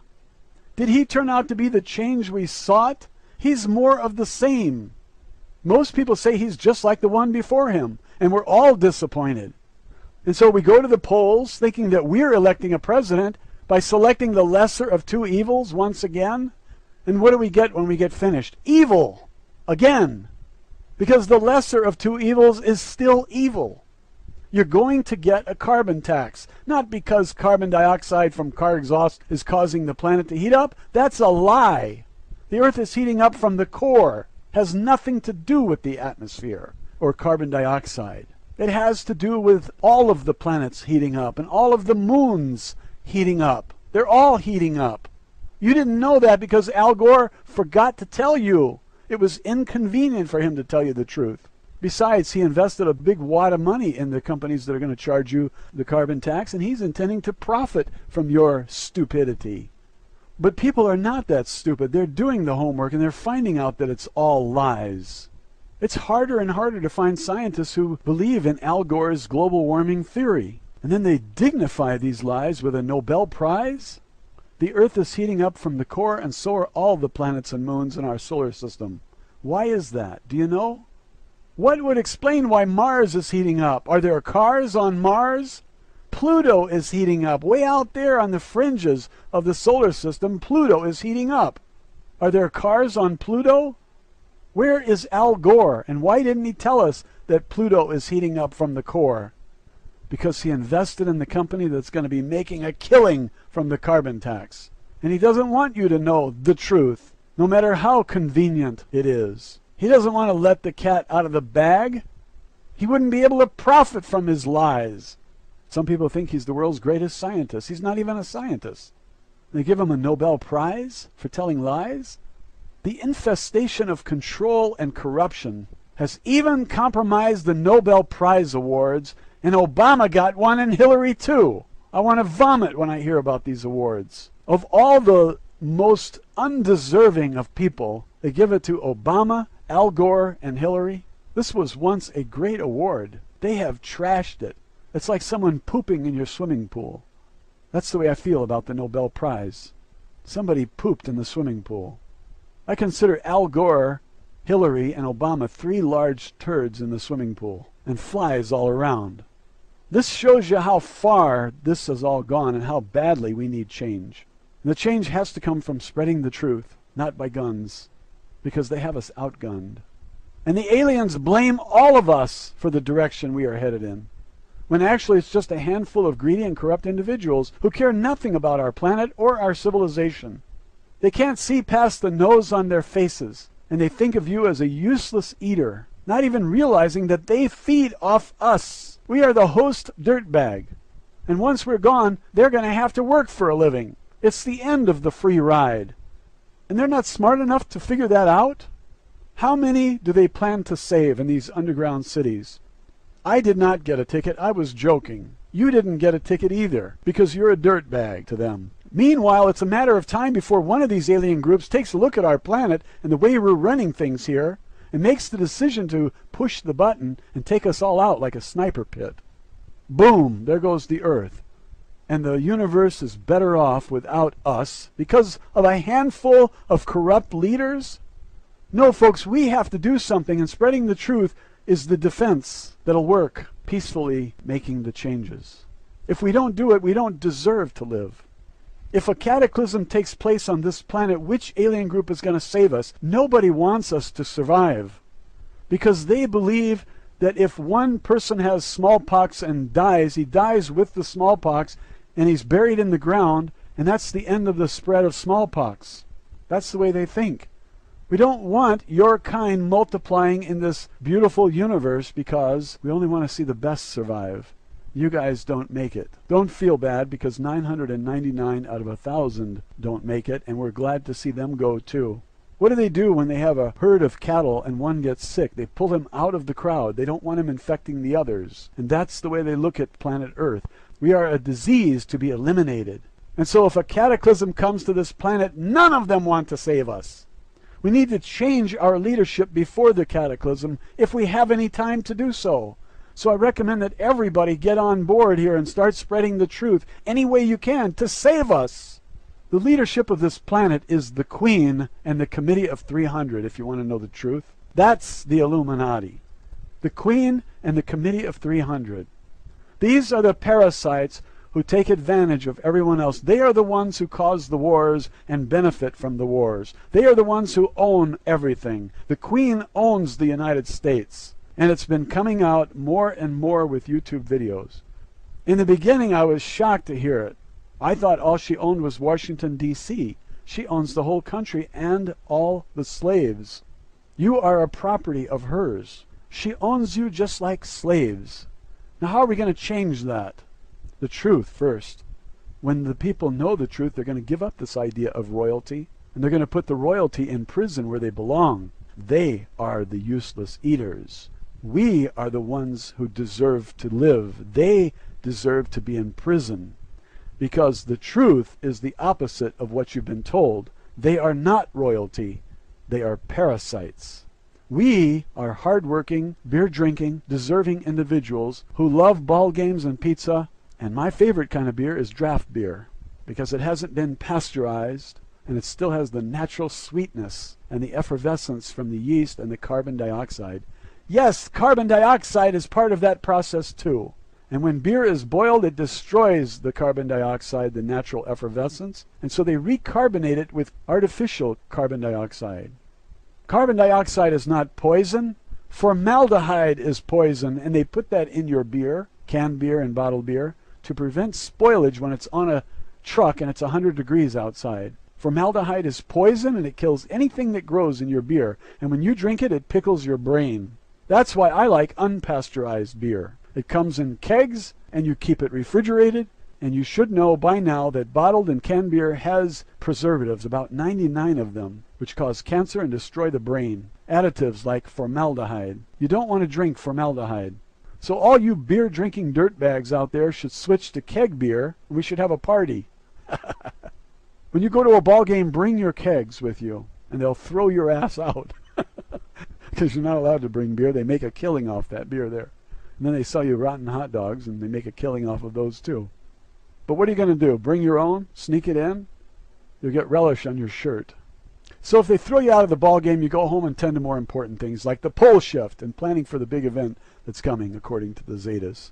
Did he turn out to be the change we sought? He's more of the same. Most people say he's just like the one before him, and we're all disappointed. And so we go to the polls thinking that we're electing a president by selecting the lesser of two evils once again. And what do we get when we get finished? Evil again. Because the lesser of two evils is still evil. You're going to get a carbon tax. Not because carbon dioxide from car exhaust is causing the planet to heat up. That's a lie. The Earth is heating up from the core. Has nothing to do with the atmosphere or carbon dioxide. It has to do with all of the planets heating up and all of the moons heating up. They're all heating up. You didn't know that because Al Gore forgot to tell you. It was inconvenient for him to tell you the truth. Besides, he invested a big wad of money in the companies that are going to charge you the carbon tax, and he's intending to profit from your stupidity. But people are not that stupid. They're doing the homework, and they're finding out that it's all lies. It's harder and harder to find scientists who believe in Al Gore's global warming theory. And then they dignify these lies with a Nobel Prize? The Earth is heating up from the core, and so are all the planets and moons in our solar system. Why is that? Do you know? What would explain why Mars is heating up? Are there cars on Mars? Pluto is heating up. Way out there on the fringes of the solar system, Pluto is heating up. Are there cars on Pluto? Where is Al Gore, and why didn't he tell us that Pluto is heating up from the core? Because he invested in the company that's going to be making a killing from the carbon tax. And he doesn't want you to know the truth, no matter how convenient it is. He doesn't want to let the cat out of the bag. He wouldn't be able to profit from his lies. Some people think he's the world's greatest scientist. He's not even a scientist. They give him a Nobel Prize for telling lies. The infestation of control and corruption has even compromised the Nobel Prize awards, and Obama got one and Hillary too. I want to vomit when I hear about these awards. Of all the most undeserving of people, they give it to Obama, Al Gore, and Hillary. This was once a great award. They have trashed it. It's like someone pooping in your swimming pool. That's the way I feel about the Nobel Prize. Somebody pooped in the swimming pool. I consider Al Gore, Hillary, and Obama three large turds in the swimming pool, and flies all around. This shows you how far this has all gone and how badly we need change. And the change has to come from spreading the truth, not by guns, because they have us outgunned. And the aliens blame all of us for the direction we are headed in, when actually it's just a handful of greedy and corrupt individuals who care nothing about our planet or our civilization. They can't see past the nose on their faces, and they think of you as a useless eater, not even realizing that they feed off us. We are the host dirtbag, and once we're gone, they're going to have to work for a living. It's the end of the free ride. And they're not smart enough to figure that out? How many do they plan to save in these underground cities? I did not get a ticket. I was joking. You didn't get a ticket either, because you're a dirtbag to them. Meanwhile, it's a matter of time before one of these alien groups takes a look at our planet and the way we're running things here, and makes the decision to push the button and take us all out like a sniper pit. Boom, there goes the Earth. And the universe is better off without us because of a handful of corrupt leaders? No, folks, we have to do something, and spreading the truth is the defense that'll work, peacefully making the changes. If we don't do it, we don't deserve to live. If a cataclysm takes place on this planet, which alien group is going to save us? Nobody wants us to survive, because they believe that if one person has smallpox and dies, he dies with the smallpox, and he's buried in the ground, and that's the end of the spread of smallpox. That's the way they think. We don't want your kind multiplying in this beautiful universe because we only want to see the best survive. You guys don't make it. Don't feel bad, because 999 out of 1,000 don't make it, and we're glad to see them go too. What do they do when they have a herd of cattle and one gets sick? They pull him out of the crowd. They don't want him infecting the others. And that's the way they look at planet Earth. We are a disease to be eliminated. And so if a cataclysm comes to this planet, none of them want to save us. We need to change our leadership before the cataclysm if we have any time to do so. So I recommend that everybody get on board here and start spreading the truth any way you can to save us. The leadership of this planet is the Queen and the Committee of 300, if you want to know the truth. That's the Illuminati. The Queen and the Committee of 300. These are the parasites who take advantage of everyone else. They are the ones who cause the wars and benefit from the wars. They are the ones who own everything. The Queen owns the United States. And it's been coming out more and more with YouTube videos. In the beginning, I was shocked to hear it. I thought all she owned was Washington, D.C. She owns the whole country and all the slaves. You are a property of hers. She owns you just like slaves. Now, how are we going to change that? The truth first. When the people know the truth, they're going to give up this idea of royalty, and they're going to put the royalty in prison where they belong. They are the useless eaters. We are the ones who deserve to live. They deserve to be in prison. Because the truth is the opposite of what you've been told. They are not royalty. They are parasites. We are hard-working, beer-drinking, deserving individuals who love ball games and pizza. And my favorite kind of beer is draft beer, because it hasn't been pasteurized, and it still has the natural sweetness and the effervescence from the yeast and the carbon dioxide. Yes, carbon dioxide is part of that process too. And when beer is boiled, it destroys the carbon dioxide, the natural effervescence, and so they recarbonate it with artificial carbon dioxide. Carbon dioxide is not poison. Formaldehyde is poison, and they put that in your beer, canned beer and bottled beer, to prevent spoilage when it's on a truck and it's 100 degrees outside. Formaldehyde is poison, and it kills anything that grows in your beer. And when you drink it, it pickles your brain. That's why I like unpasteurized beer. It comes in kegs, and you keep it refrigerated. And you should know by now that bottled and canned beer has preservatives, about 99 of them, which cause cancer and destroy the brain. Additives like formaldehyde. You don't want to drink formaldehyde. So all you beer-drinking dirtbags out there should switch to keg beer, and we should have a party. When you go to a ball game, bring your kegs with you, and they'll throw your ass out. Because you're not allowed to bring beer. They make a killing off that beer there. And then they sell you rotten hot dogs, and they make a killing off of those too. But what are you going to do? Bring your own? Sneak it in? You'll get relish on your shirt. So if they throw you out of the ball game, you go home and tend to more important things like the pole shift and planning for the big event that's coming, according to the Zetas.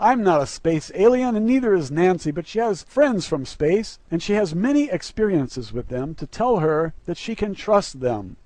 I'm not a space alien, and neither is Nancy, but she has friends from space, and she has many experiences with them to tell her that she can trust them.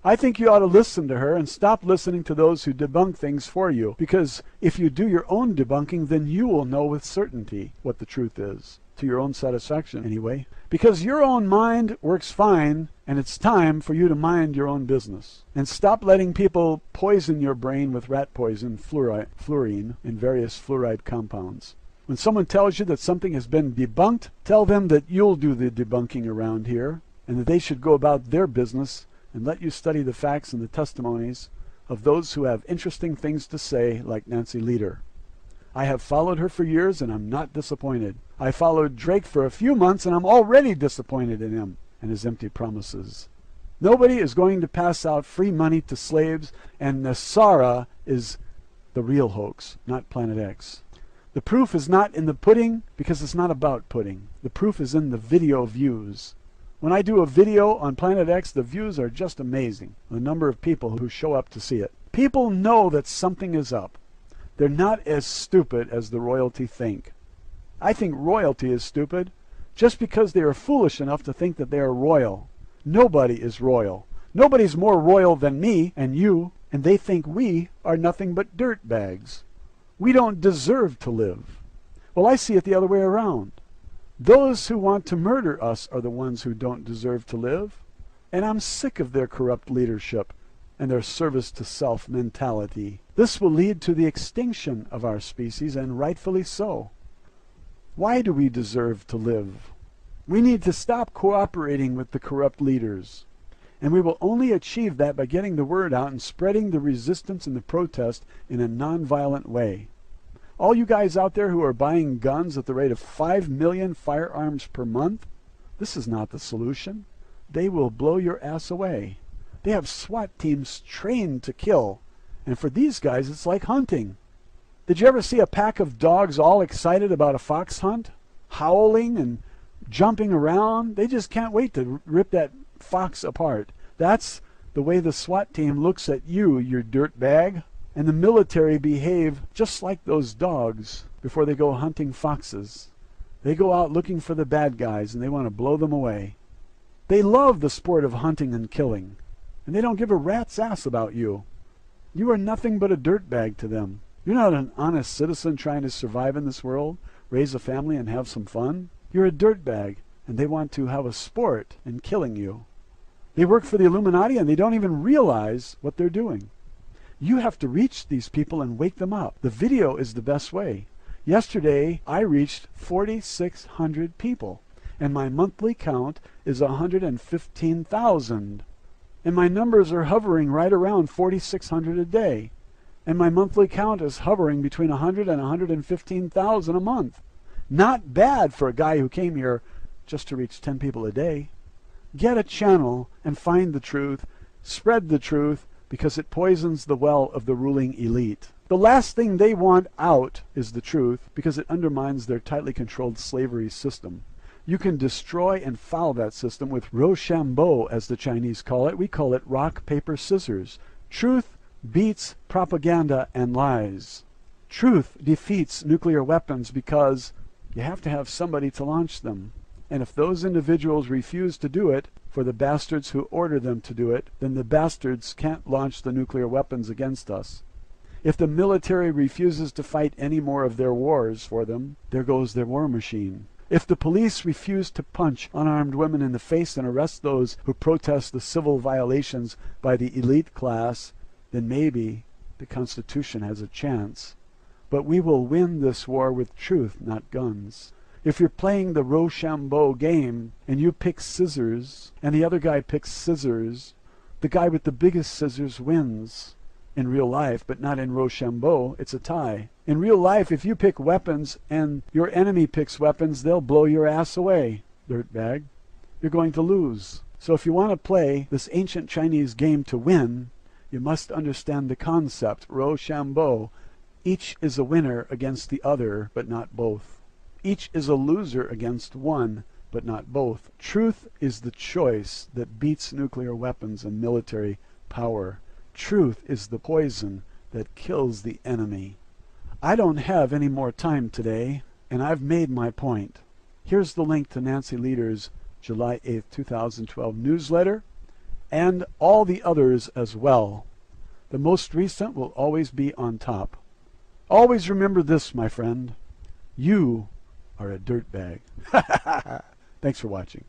I think you ought to listen to her and stop listening to those who debunk things for you, because if you do your own debunking, then you will know with certainty what the truth is, to your own satisfaction anyway. Because your own mind works fine, and it's time for you to mind your own business. And stop letting people poison your brain with rat poison, fluorine, and various fluoride compounds. When someone tells you that something has been debunked, tell them that you'll do the debunking around here, and that they should go about their business and let you study the facts and the testimonies of those who have interesting things to say, like Nancy Lieder. I have followed her for years, and I'm not disappointed. I followed Drake for a few months, and I'm already disappointed in him and his empty promises. Nobody is going to pass out free money to slaves, and Nasara is the real hoax, not Planet X. The proof is not in the pudding, because it's not about pudding. The proof is in the video views. When I do a video on Planet X, the views are just amazing, the number of people who show up to see it. People know that something is up. They're not as stupid as the royalty think. I think royalty is stupid just because they are foolish enough to think that they are royal. Nobody is royal. Nobody's more royal than me and you, and they think we are nothing but dirt bags. We don't deserve to live. Well, I see it the other way around. Those who want to murder us are the ones who don't deserve to live, and I'm sick of their corrupt leadership and their service to self mentality. This will lead to the extinction of our species, and rightfully so. Why do we deserve to live? We need to stop cooperating with the corrupt leaders. And we will only achieve that by getting the word out and spreading the resistance and the protest in a nonviolent way. All you guys out there who are buying guns at the rate of 5 million firearms per month, this is not the solution. They will blow your ass away. They have SWAT teams trained to kill. And for these guys, it's like hunting. Did you ever see a pack of dogs all excited about a fox hunt? Howling and jumping around? They just can't wait to rip that fox apart. That's the way the SWAT team looks at you, you dirtbag. And the military behave just like those dogs before they go hunting foxes. They go out looking for the bad guys and they want to blow them away. They love the sport of hunting and killing. And they don't give a rat's ass about you. You are nothing but a dirtbag to them. You're not an honest citizen trying to survive in this world, raise a family and have some fun. You're a dirtbag, and they want to have a sport in killing you. They work for the Illuminati and they don't even realize what they're doing. You have to reach these people and wake them up. The video is the best way. Yesterday, I reached 4,600 people, and my monthly count is 115,000. And my numbers are hovering right around 4,600 a day. And my monthly count is hovering between 100 and 115,000 a month. Not bad for a guy who came here just to reach 10 people a day. Get a channel and find the truth. Spread the truth, because it poisons the well of the ruling elite. The last thing they want out is the truth, because it undermines their tightly controlled slavery system. You can destroy and foul that system with Rochambeau, as the Chinese call it. We call it rock, paper, scissors. Truth beats propaganda and lies. Truth defeats nuclear weapons because you have to have somebody to launch them. And if those individuals refuse to do it, for the bastards who order them to do it, then the bastards can't launch the nuclear weapons against us. If the military refuses to fight any more of their wars for them, there goes their war machine. If the police refuse to punch unarmed women in the face and arrest those who protest the civil violations by the elite class, then maybe the Constitution has a chance. But we will win this war with truth, not guns. If you're playing the Rochambeau game and you pick scissors and the other guy picks scissors, the guy with the biggest scissors wins. In real life, but not in Rochambeau, it's a tie. In real life, if you pick weapons and your enemy picks weapons, they'll blow your ass away, dirtbag. You're going to lose. So if you want to play this ancient Chinese game to win, you must understand the concept, Rochambeau. Each is a winner against the other, but not both. Each is a loser against one, but not both. Truth is the choice that beats nuclear weapons and military power. Truth is the poison that kills the enemy. I don't have any more time today, and I've made my point. Here's the link to Nancy Lieder's July 8th, 2012 newsletter, and all the others as well. The most recent will always be on top. Always remember this, my friend. You are a dirtbag. Thanks for watching.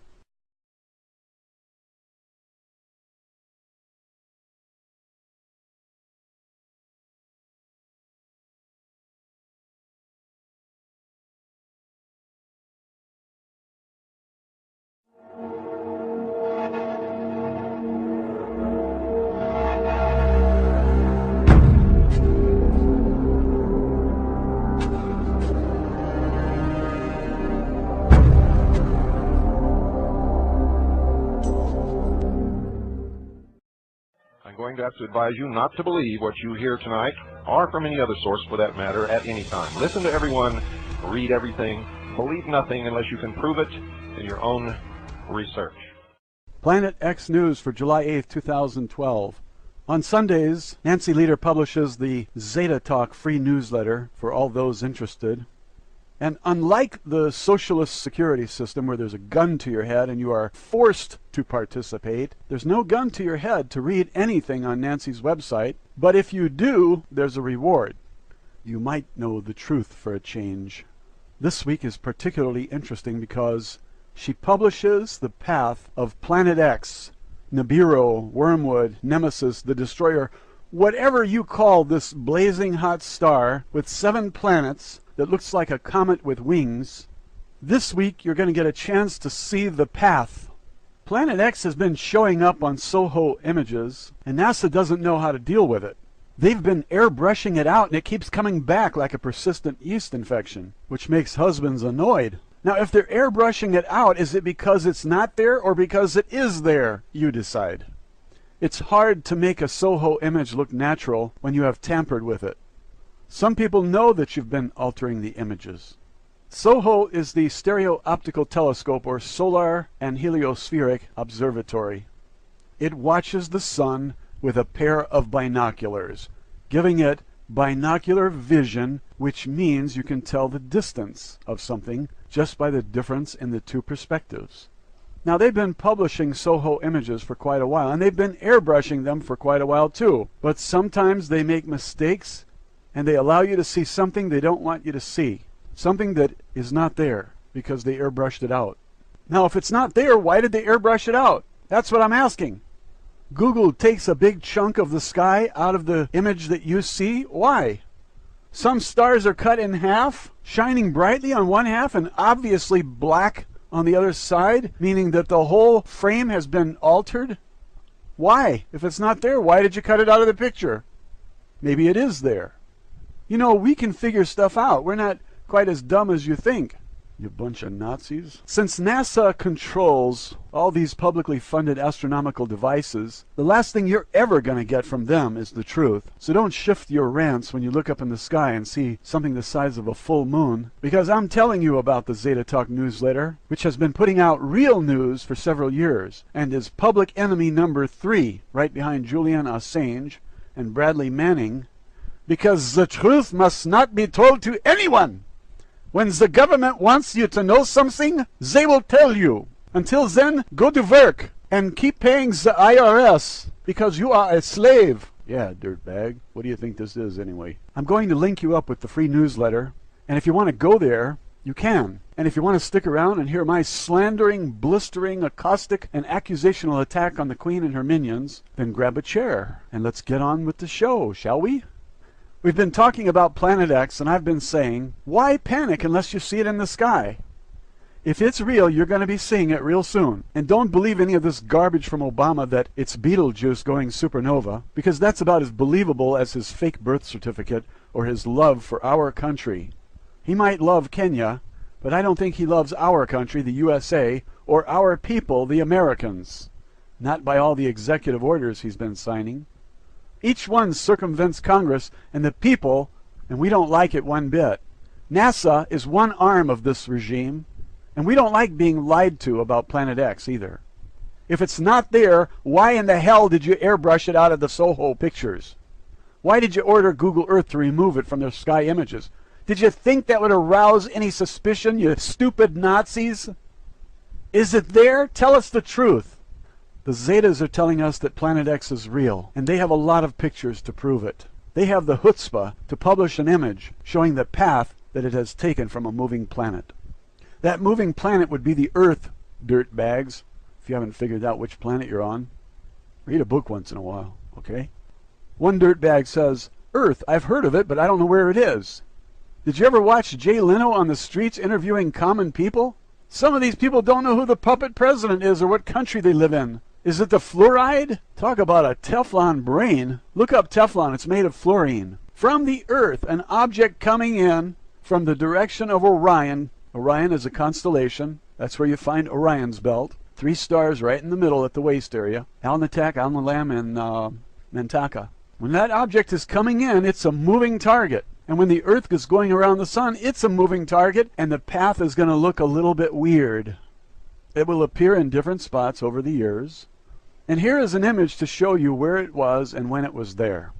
I'm going to have to advise you not to believe what you hear tonight, or from any other source for that matter, at any time. Listen to everyone, read everything, believe nothing unless you can prove it in your own research. Planet X News for July 8th, 2012. On Sundays, Nancy Lieder publishes the Zeta Talk free newsletter for all those interested. And unlike the socialist security system where there's a gun to your head and you are forced to participate, there's no gun to your head to read anything on Nancy's website. But if you do, there's a reward. You might know the truth for a change. This week is particularly interesting because she publishes the path of Planet X, NIBIRU, Wormwood, Nemesis, the Destroyer, whatever you call this blazing hot star with 7 planets that looks like a comet with wings. This week you're going to get a chance to see the path Planet X has been showing up on Soho images, and NASA doesn't know how to deal with it. They've been airbrushing it out, and it keeps coming back like a persistent yeast infection, which makes husbands annoyed. Now, if they're airbrushing it out, is it because it's not there or because it is there? You decide. It's hard to make a Soho image look natural when you have tampered with it. Some people know that you've been altering the images. SOHO is the Stereo Optical Telescope, or Solar and Heliospheric Observatory. It watches the sun with a pair of binoculars, giving it binocular vision, which means you can tell the distance of something just by the difference in the two perspectives. Now, they've been publishing SOHO images for quite a while, and they've been airbrushing them for quite a while too. But sometimes they make mistakes, and they allow you to see something they don't want you to see. Something that is not there because they airbrushed it out. Now, if it's not there, why did they airbrush it out? That's what I'm asking. Google takes a big chunk of the sky out of the image that you see. Why? Some stars are cut in half, shining brightly on one half and obviously black on the other side, meaning that the whole frame has been altered. Why? If it's not there, why did you cut it out of the picture? Maybe it is there. You know, we can figure stuff out. We're not quite as dumb as you think, you bunch of Nazis. Since NASA controls all these publicly funded astronomical devices, the last thing you're ever going to get from them is the truth. So don't shift your rants when you look up in the sky and see something the size of a full moon, because I'm telling you about the Zeta Talk newsletter, which has been putting out real news for several years, and is public enemy number 3, right behind Julian Assange and Bradley Manning, because the truth must not be told to anyone. When the government wants you to know something, they will tell you. Until then, go to work and keep paying the IRS because you are a slave. Yeah, dirtbag. What do you think this is anyway? I'm going to link you up with the free newsletter, and if you want to go there, you can. And if you want to stick around and hear my slandering, blistering, caustic, and accusational attack on the Queen and her minions, then grab a chair and let's get on with the show, shall we? We've been talking about Planet X, and I've been saying, why panic unless you see it in the sky? If it's real, you're going to be seeing it real soon. And don't believe any of this garbage from Obama that it's Beetlejuice going supernova, because that's about as believable as his fake birth certificate or his love for our country. He might love Kenya, but I don't think he loves our country, the USA, or our people, the Americans. Not by all the executive orders he's been signing. Each one circumvents Congress and the people, and we don't like it one bit. NASA is one arm of this regime, and we don't like being lied to about Planet X either. If it's not there, why in the hell did you airbrush it out of the SOHO pictures? Why did you order Google Earth to remove it from their sky images? Did you think that would arouse any suspicion, you stupid Nazis? Is it there? Tell us the truth. The Zetas are telling us that Planet X is real, and they have a lot of pictures to prove it. They have the chutzpah to publish an image showing the path that it has taken from a moving planet. That moving planet would be the Earth, dirtbags, if you haven't figured out which planet you're on. Read a book once in a while, okay? One dirtbag says, Earth, I've heard of it, but I don't know where it is. Did you ever watch Jay Leno on the streets interviewing common people? Some of these people don't know who the puppet president is or what country they live in. Is it the fluoride? Talk about a Teflon brain. Look up Teflon. It's made of fluorine. From the Earth, an object coming in from the direction of Orion. Orion is a constellation. That's where you find Orion's belt. 3 stars right in the middle at the waist area. Alnitak, Alnilam, and Mantaka. When that object is coming in, it's a moving target. And when the Earth is going around the sun, it's a moving target, and the path is going to look a little bit weird. It will appear in different spots over the years. And here is an image to show you where it was and when it was there.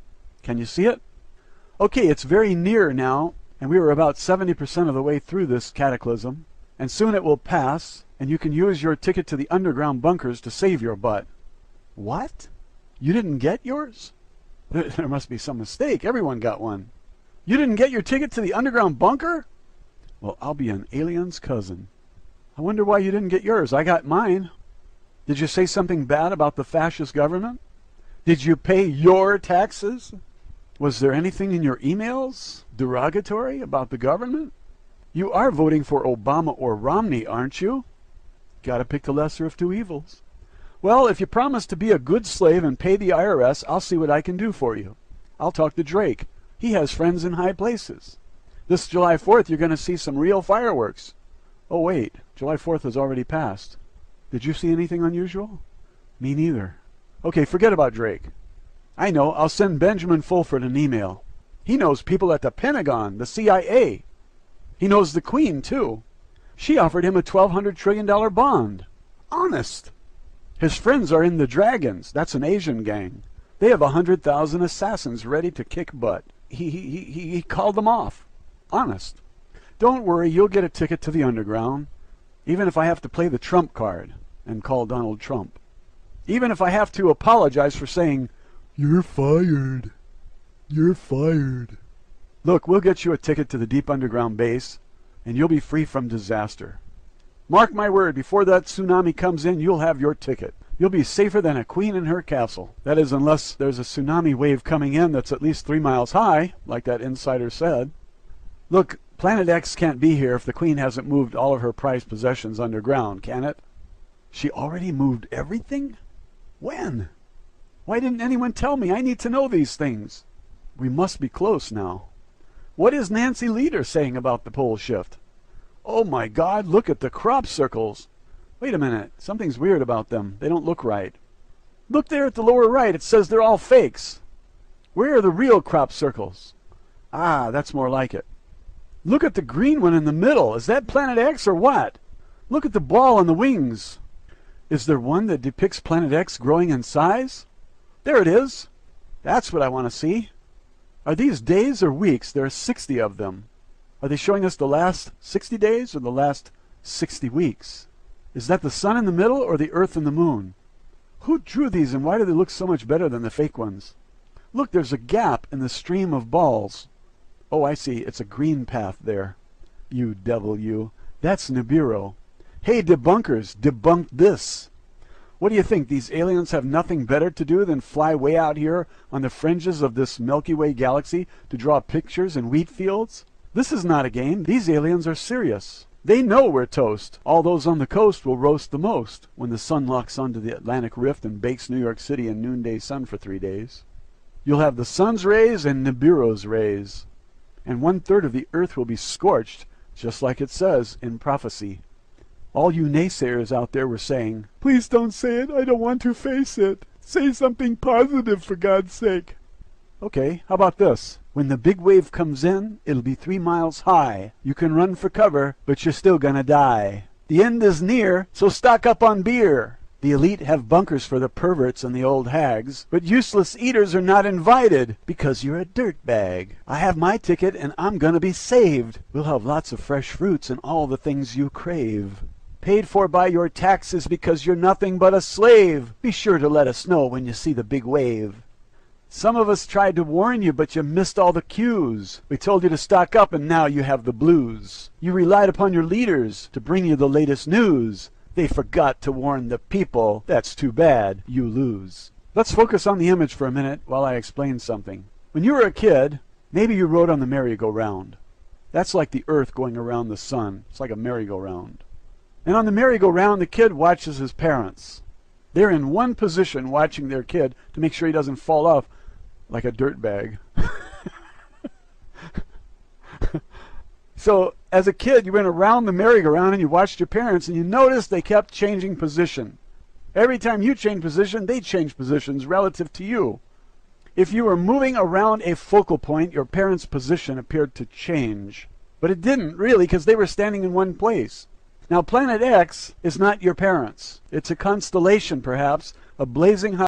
Can you see it? Okay, it's very near now, and we were about 70% of the way through this cataclysm. And soon it will pass, and you can use your ticket to the underground bunkers to save your butt. What? You didn't get yours? There must be some mistake. Everyone got one. You didn't get your ticket to the underground bunker? Well, I'll be an alien's cousin. I wonder why you didn't get yours. I got mine. Did you say something bad about the fascist government? Did you pay your taxes? Was there anything in your emails derogatory about the government? You are voting for Obama or Romney, aren't you? Gotta pick the lesser of two evils. Well, if you promise to be a good slave and pay the IRS, I'll see what I can do for you. I'll talk to Drake. He has friends in high places. This July 4th, you're going to see some real fireworks. Oh, wait. July 4th has already passed. Did you see anything unusual? Me neither. Okay, forget about Drake. I know. I'll send Benjamin Fulford an email. He knows people at the Pentagon, the CIA. He knows the Queen, too. She offered him a $1,200 trillion bond. Honest. His friends are in the Dragons. That's an Asian gang. They have 100,000 assassins ready to kick butt. He called them off. Honest. Don't worry, you'll get a ticket to the underground. Even if I have to play the Trump card and call Donald Trump. Even if I have to apologize for saying, "You're fired. You're fired." Look, we'll get you a ticket to the deep underground base, and you'll be free from disaster. Mark my word, before that tsunami comes in, you'll have your ticket. You'll be safer than a queen in her castle. That is, unless there's a tsunami wave coming in that's at least 3 miles high, like that insider said. Look, Planet X can't be here if the Queen hasn't moved all of her prized possessions underground, can it? She already moved everything? When? Why didn't anyone tell me? I need to know these things. We must be close now. What is Nancy Leader saying about the pole shift? Oh my God, look at the crop circles. Wait a minute, something's weird about them. They don't look right. Look there at the lower right, it says they're all fakes. Where are the real crop circles? Ah, that's more like it. Look at the green one in the middle. Is that Planet X or what? Look at the ball on the wings. Is there one that depicts Planet X growing in size? There it is. That's what I want to see. Are these days or weeks? There are 60 of them. Are they showing us the last 60 days or the last 60 weeks? Is that the sun in the middle or the earth and the moon? Who drew these and why do they look so much better than the fake ones? Look, there's a gap in the stream of balls. Oh, I see. It's a green path there. You devil, you. That's NIBIRU. Hey, debunkers, debunk this. What do you think? These aliens have nothing better to do than fly way out here on the fringes of this Milky Way galaxy to draw pictures in wheat fields? This is not a game. These aliens are serious. They know we're toast. All those on the coast will roast the most when the sun locks onto the Atlantic Rift and bakes New York City in noonday sun for 3 days. You'll have the sun's rays and NIBIRU's rays. And 1/3 of the earth will be scorched, just like it says in prophecy. All you naysayers out there were saying, "Please don't say it. I don't want to face it. Say something positive for God's sake." Okay, how about this? When the big wave comes in, it'll be 3 miles high. You can run for cover, but you're still gonna die. The end is near, so stock up on beer. The elite have bunkers for the perverts and the old hags, but useless eaters are not invited because you're a dirtbag. I have my ticket and I'm gonna be saved. We'll have lots of fresh fruits and all the things you crave. Paid for by your taxes because you're nothing but a slave. Be sure to let us know when you see the big wave. Some of us tried to warn you, but you missed all the cues. We told you to stock up, and now you have the blues. You relied upon your leaders to bring you the latest news. They forgot to warn the people. That's too bad. You lose. Let's focus on the image for a minute while I explain something. When you were a kid, maybe you rode on the merry-go-round. That's like the earth going around the sun. It's like a merry-go-round. And on the merry-go-round, the kid watches his parents. They're in one position watching their kid to make sure he doesn't fall off like a dirtbag. So, as a kid, you went around the merry-go-round and you watched your parents and you noticed they kept changing position. Every time you changed position, they changed positions relative to you. If you were moving around a focal point, your parents' position appeared to change. But it didn't, really, because they were standing in one place. Now, Planet X is not your parents. It's a constellation, perhaps, a blazing hot